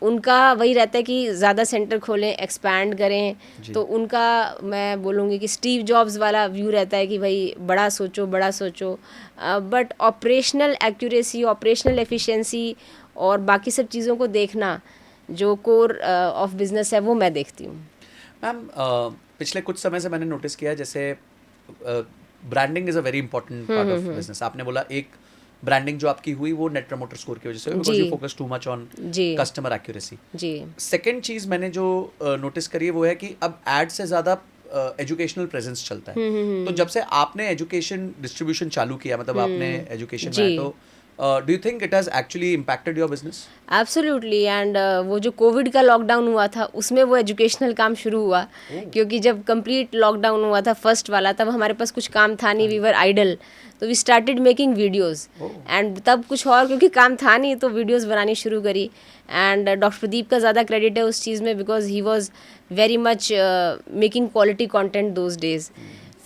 उनका वही रहता है कि ज़्यादा सेंटर खोलें, एक्सपैंड करें। तो उनका मैं बोलूँगी कि स्टीव जॉब्स वाला व्यू रहता है कि भाई बड़ा सोचो, बड़ा सोचो, but operational accuracy, operational efficiency और बाकी सब चीज़ों को देखना, जो कोर ऑफ बिजनेस है, वो मैं देखती हूँ। मैम पिछले कुछ समय से मैंने नोटिस किया, जैसे branding is a very important part of business. आपने बोला एक ब्रांडिंग जो आपकी हुई वो नेट प्रमोटर स्कोर की वजह से, because you focus too much on customer accuracy. जी। सेकंड चीज़ मैंने जो नोटिस करी है वो है कि अब एड से ज़्यादा एजुकेशनल प्रेजेंस चलता है। तो जब से आपने एजुकेशन डिस्ट्रीब्यूशन चालू किया, मतलब आपने एजुकेशन में, तो do you think it has actually impacted your business? Absolutely, and वो जो कोविड का लॉकडाउन हुआ था उसमें वो एजुकेशनल काम शुरू हुआ, क्योंकि जब कंप्लीट लॉकडाउन हुआ था फर्स्ट वाला, तब हमारे पास कुछ काम था नहीं, we were idle, so we started making videos, एंड तब कुछ और क्योंकि काम था नहीं तो वीडियोस बनानी शुरू करी। एंड डॉक्टर प्रदीप का ज़्यादा क्रेडिट है उस चीज़ में, because he was very much making quality content those days.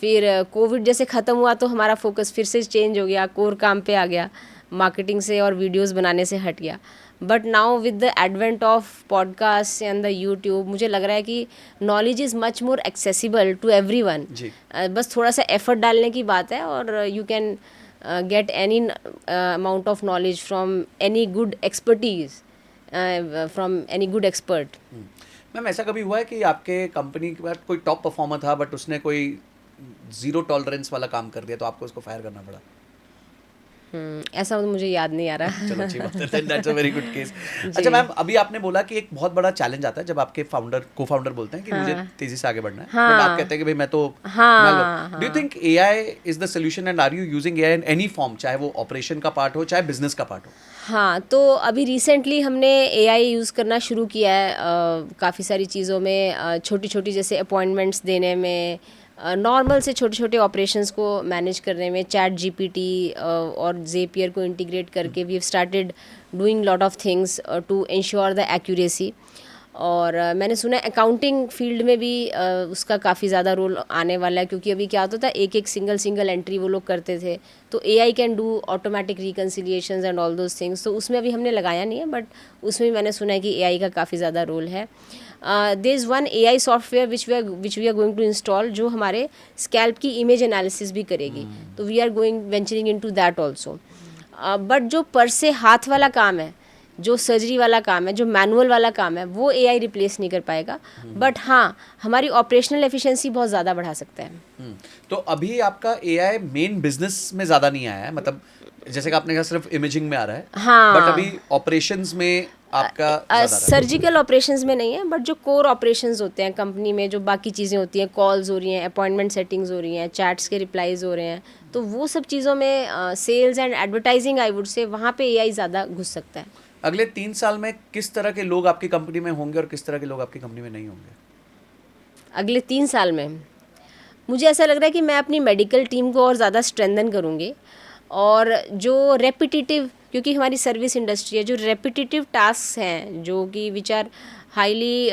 फिर कोविड जैसे ख़त्म हुआ तो हमारा फोकस फिर से चेंज हो गया, कोर काम पे आ गया, मार्केटिंग से और वीडियोस बनाने से हट गया। But now with the advent of podcast and the YouTube, मुझे लग रहा है कि knowledge is much more accessible to everyone. बस थोड़ा सा एफर्ट डालने की बात है, और you can get any amount of knowledge from any good expertise, from any good expert. Ma'am ऐसा कभी हुआ है कि आपके कंपनी के बाद कोई टॉप परफॉर्मर था बट उसने कोई जीरो टॉलरेंस वाला काम कर दिया तो आपको उसको फायर करना पड़ा? ऐसा तो मुझे याद नहीं आ रहा। चलो अच्छी बात है, that's a very good case. अच्छा मैम, अभी आपने बोला कि एक बहुत बड़ा चैलेंज आता है जब आपके को फाउंडर बोलते हैं कि मुझे तेजी से आगे बढ़ना है, बट आप कहते हैं कि भाई मैं तो, do you think AI is the solution, and are you using AI in any form, चाहे वो ऑपरेशन का पार्ट हो चाहे बिजनेस का पार्ट हो? हाँ, तो अभी रिसेंटली हमने एआई यूज़ करना शुरू किया है काफ़ी सारी चीज़ों में, छोटी छोटी जैसे अपॉइंटमेंट्स देने में, नॉर्मल से छोटे छोटे ऑपरेशंस को मैनेज करने में, चैट जीपीटी और ज़ेपियर को इंटीग्रेट करके we have started doing lot of things to ensure the accuracy. और मैंने सुना है अकाउंटिंग फील्ड में भी उसका काफ़ी ज़्यादा रोल आने वाला है, क्योंकि अभी क्या होता था, एक एक सिंगल एंट्री वो लोग करते थे, तो AI can do automatic reconciliations and all those things. तो उसमें अभी हमने लगाया नहीं है, बट उसमें भी मैंने सुना है कि एआई का काफ़ी ज़्यादा रोल है। There is one AI software which we are going to install, जो हमारे स्कैल्प की इमेज एनालिसिस भी करेगी, तो we are going venturing into that also. But जो पर से हाथ वाला काम है, जो सर्जरी वाला काम है, जो मैनुअल वाला काम है, वो एआई रिप्लेस नहीं कर पाएगा, बट हाँ हमारी ऑपरेशनल एफिशिएंसी बहुत ज़्यादा बढ़ा सकता है। तो अभी आपका एआई मेन बिजनेस में ज़्यादा नहीं आया है, मतलब जैसे कि आपने कहा सिर्फ इमेजिंग में आ रहा है, हाँ, बट अभी ऑपरेशंस में आपका सर्जिकल ऑपरेशंस में नहीं है, बट जो कोर ऑपरेशंस होते हैं कंपनी में, जो बाकी चीज़ें होती हैं, कॉल्स हो रही हैं, अपॉइंटमेंट सेटिंग्स हो रही हैं, चैट्स के रिप्लाईज हो रहे हैं, तो वो सब चीज़ों में sales and advertising, I would say, वहाँ पे एआई ज़्यादा घुस सकता है। अगले 3 साल में किस तरह के लोग आपकी कंपनी में होंगे और किस तरह के लोग आपकी कंपनी में नहीं होंगे? अगले 3 साल में मुझे ऐसा लग रहा है कि मैं अपनी मेडिकल टीम को और ज़्यादा स्ट्रेंथन करूँगी, और जो रेपिटेटिव, क्योंकि हमारी सर्विस इंडस्ट्री है, जो रेपिटेटिव टास्क हैं जो कि विच आर हाईली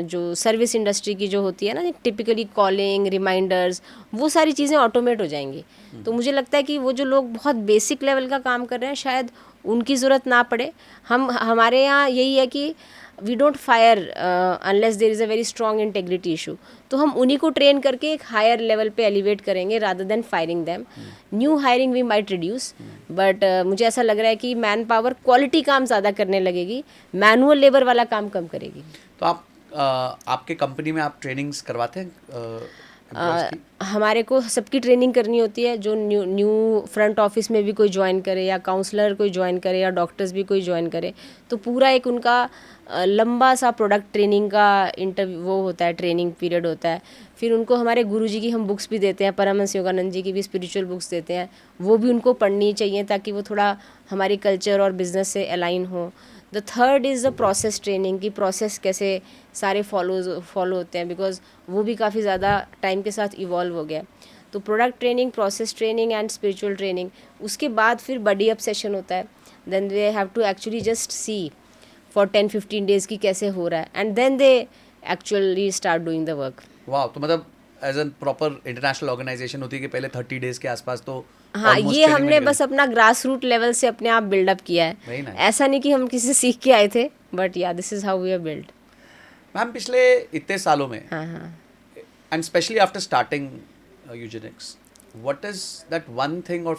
जो सर्विस इंडस्ट्री की जो होती है ना, टिपिकली कॉलिंग, रिमाइंडर्स, वो सारी चीज़ें ऑटोमेट हो जाएंगी। तो मुझे लगता है कि वो जो लोग बहुत बेसिक लेवल का काम कर रहे हैं शायद उनकी ज़रूरत ना पड़े। हमारे यहाँ यही है कि we don't fire unless there is a very strong integrity issue. तो हम उन्हीं को ट्रेन करके एक हायर लेवल पे एलिवेट करेंगे rather than firing them. New hiring we might reduce, but मुझे ऐसा लग रहा है कि मैन पावर क्वालिटी काम ज़्यादा करने लगेगी, मैनुअल लेबर वाला काम कम करेगी। तो आप आपके कंपनी में आप ट्रेनिंग्स करवाते हैं employees की? हमारे को सबकी ट्रेनिंग करनी होती है। जो न्यू फ्रंट ऑफिस में भी कोई ज्वाइन करे या काउंसलर कोई ज्वाइन करे या डॉक्टर्स भी कोई ज्वाइन करे, तो पूरा एक उनका लंबा सा प्रोडक्ट ट्रेनिंग का वो होता है, ट्रेनिंग पीरियड होता है। फिर उनको हमारे गुरुजी की हम बुक्स भी देते हैं, परमहंस योगानंद जी की भी स्पिरिचुअल बुक्स देते हैं, वो भी उनको पढ़नी चाहिए ताकि वो थोड़ा हमारी कल्चर और बिजनेस से अलाइन हो। The third is the process training, की प्रोसेस कैसे सारे फॉलो होते हैं, बिकॉज वो भी काफ़ी ज़्यादा टाइम के साथ इवॉल्व हो गया। तो product training, process training and spiritual training, उसके बाद फिर बडी अप सेशन होता है। Then they have to actually just see for 10-15 days की कैसे हो रहा है, and then they actually start doing the work. वाह, तो मतलब as an proper international organisation होती है कि पहले 30 डेज के आसपास तो हाँ, almost ये training में हमने निकल बस अपना ग्रास रूट लेवल से अपने आप बिल्डअप किया Very है। nice. ऐसा नहीं कि हम किसी से सीख के आए थे, but yeah this is how we are build. Ma'am पिछले इतने सालों में हाँ हाँ and especially after starting eugenics, what is that one thing, or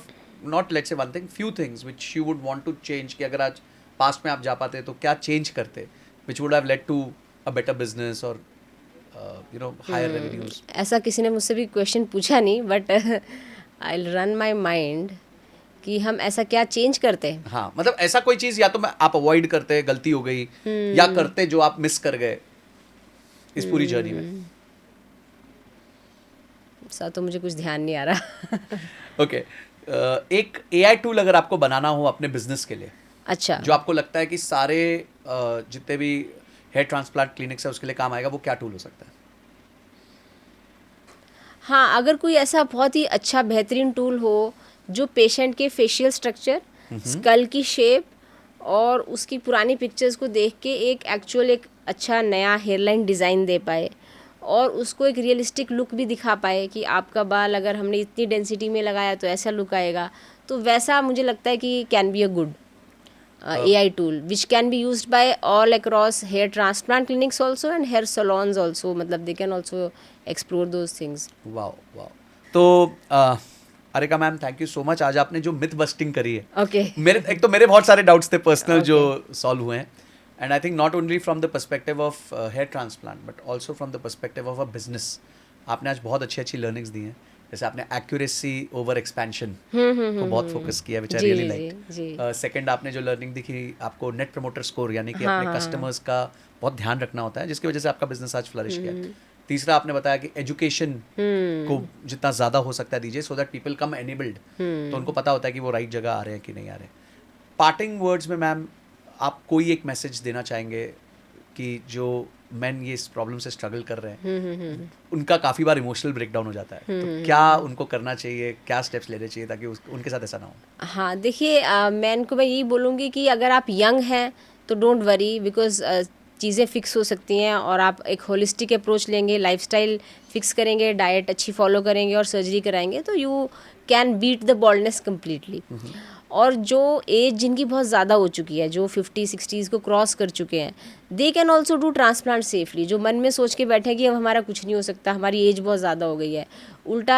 not let's say one thing, few things which you would want to change, कि अगर आज past में आप जा पाते तो क्या चेंज करते which would have led to a better business or higher revenues? ऐसा किसी ने मुझसे भी क्वेश्चन पूछा नहीं, but I will run my mind कि हम ऐसा क्या चेंज करते हैं। हाँ, मतलब ऐसा कोई चीज या तो मैं आप अवॉइड करते, गलती हो गई, या करते जो आप मिस कर गए इस पूरी जर्नी में। ऐसा तो मुझे कुछ ध्यान नहीं आ रहा। ओके, एक AI टूल अगर आपको बनाना हो अपने बिजनेस के लिए, अच्छा, जो आपको लगता है कि सारे जितने भी हेयर ट्रांसप्लांट क्लिनिक्स है उसके लिए काम आएगा, वो क्या टूल हो सकता है? हाँ, अगर कोई ऐसा बहुत ही अच्छा बेहतरीन टूल हो जो पेशेंट के फेशियल स्ट्रक्चर, स्कल की शेप और उसकी पुरानी पिक्चर्स को देख के एक अच्छा नया हेयरलाइन डिज़ाइन दे पाए और उसको एक रियलिस्टिक लुक भी दिखा पाए कि आपका बाल अगर हमने इतनी डेंसिटी में लगाया तो ऐसा लुक आएगा, तो वैसा मुझे लगता है कि can be a good AI tool which can be used by all across hair transplant clinics also and hair salons also, मतलब they can also explore those things. Wow wow. तो Arika ma'am, thank you so much. आज आपने जो myth bursting करी है, Okay. एक तो मेरे बहुत सारे डाउट्स थे पर्सनल जो सॉल्व हुए हैं, and I think not only from the perspective of hair transplant but also from the perspective of a business. आपने आज बहुत अच्छी अच्छी लर्निंग्स दी हैं, जैसे आपने एक्यूरेसी ओवर एक्सपेंशन को बहुत फोकस किया, विच आई जी, रियली जी। लाइक। सेकंड, आपने जो लर्निंग दिखी, आपको नेट प्रमोटर स्कोर यानी कि हाँ, अपने हाँ, कस्टमर्स का बहुत ध्यान रखना होता है, जिसकी वजह से आपका बिजनेस आज फ्लरिश किया। तीसरा, आपने बताया कि एजुकेशन को जितना ज़्यादा हो सकता है दीजिए, so that people come enabled, तो उनको पता होता है कि वो राइट जगह आ रहे हैं कि नहीं आ रहे। पार्टिंग वर्ड्स में मैम, आप कोई एक मैसेज देना चाहेंगे कि जो मैन ये इस प्रॉब्लम से स्ट्रगल कर रहे हैं, उनका काफ़ी बार इमोशनल ब्रेकडाउन हो जाता है, तो क्या उनको करना चाहिए, क्या स्टेप्स लेने चाहिए ताकि उनके साथ ऐसा ना हो? हाँ, देखिए, मैं को मैं यही बोलूँगी कि अगर आप यंग हैं तो डोंट वरी, बिकॉज चीज़ें फिक्स हो सकती हैं और आप एक होलिस्टिक अप्रोच लेंगे, लाइफस्टाइल फिक्स करेंगे, डाइट अच्छी फॉलो करेंगे और सर्जरी कराएंगे तो you can beat the baldness completely. और जो एज जिनकी बहुत ज़्यादा हो चुकी है, जो 50-60s को क्रॉस कर चुके हैं, they can also do transplant safely. जो मन में सोच के बैठे कि अब हमारा कुछ नहीं हो सकता, हमारी एज बहुत ज़्यादा हो गई है, उल्टा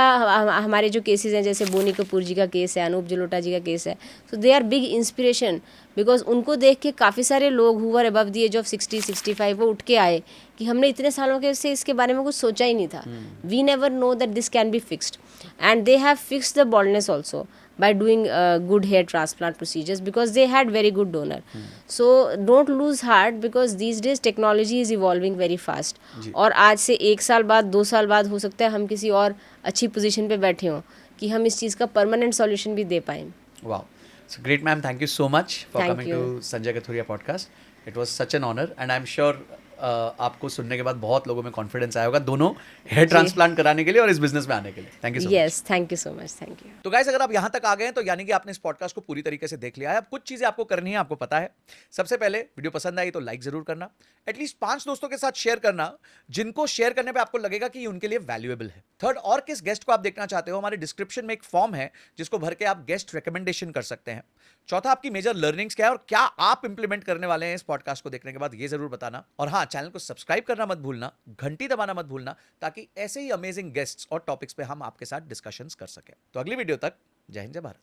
हमारे जो केसेस हैं, जैसे बोनी कपूर जी का केस है, अनूप जलोटा जी का केस है, so they are big inspiration, because उनको देख के काफ़ी सारे लोग who were above the age of 60-65 वो उठ के आए कि हमने इतने सालों के से इसके बारे में कुछ सोचा ही नहीं था। We never know that this can be fixed and they have fixed the baldness also by doing good hair transplant procedures because they had very good donor. So don't lose heart because these days technology is evolving very fast. और आज से 1 साल बाद 2 साल बाद हो सकता है हम किसी और अच्छी पोजीशन पे बैठे हों कि हम इस चीज़ का परमानेंट सॉल्यूशन भी दे पाएँ। Wow. So great, ma'am. Thank you so much for Thank coming you. to Sanjay Kathuria podcast. It was such an honor, and I'm sure आपको सुनने के बाद बहुत लोगों में कॉन्फिडेंस आया होगा दोनों हेयर ट्रांसप्लांट कराने के लिए और इस बिजनेस में आने के लिए। Thank you so much. Yes, thank you so much, thank you. तो गाइस, अगर आप यहां तक आ गए हैं तो यानी कि आपने इस पॉडकास्ट को पूरी तरीके से देख लिया है। अब कुछ चीजें आपको करनी है, आपको पता है। सबसे पहले वीडियो पसंद आई तो लाइक जरूर करना, एटलीस्ट 5 दोस्तों के साथ शेयर करना जिनको शेयर करने पे आपको लगेगा कि ये उनके लिए वैल्यूएबल है। थर्ड, और किस गेस्ट को आप देखना चाहते हो, हमारे डिस्क्रिप्शन में एक फॉर्म है जिसको भर के आप गेस्ट रिकमेंडेशन कर सकते हैं। चौथा, आपकी मेजर लर्निंग्स क्या है और क्या आप इंप्लीमेंट करने वाले हैं इस पॉडकास्ट को देखने के बाद, ये जरूर बताना। और हाँ, चैनल को सब्सक्राइब करना मत भूलना, घंटी दबाना मत भूलना, ताकि ऐसे ही अमेजिंग गेस्ट्स और टॉपिक्स पे हम आपके साथ डिस्कशंस कर सकें। तो अगली वीडियो तक जय हिंद, जय भारत।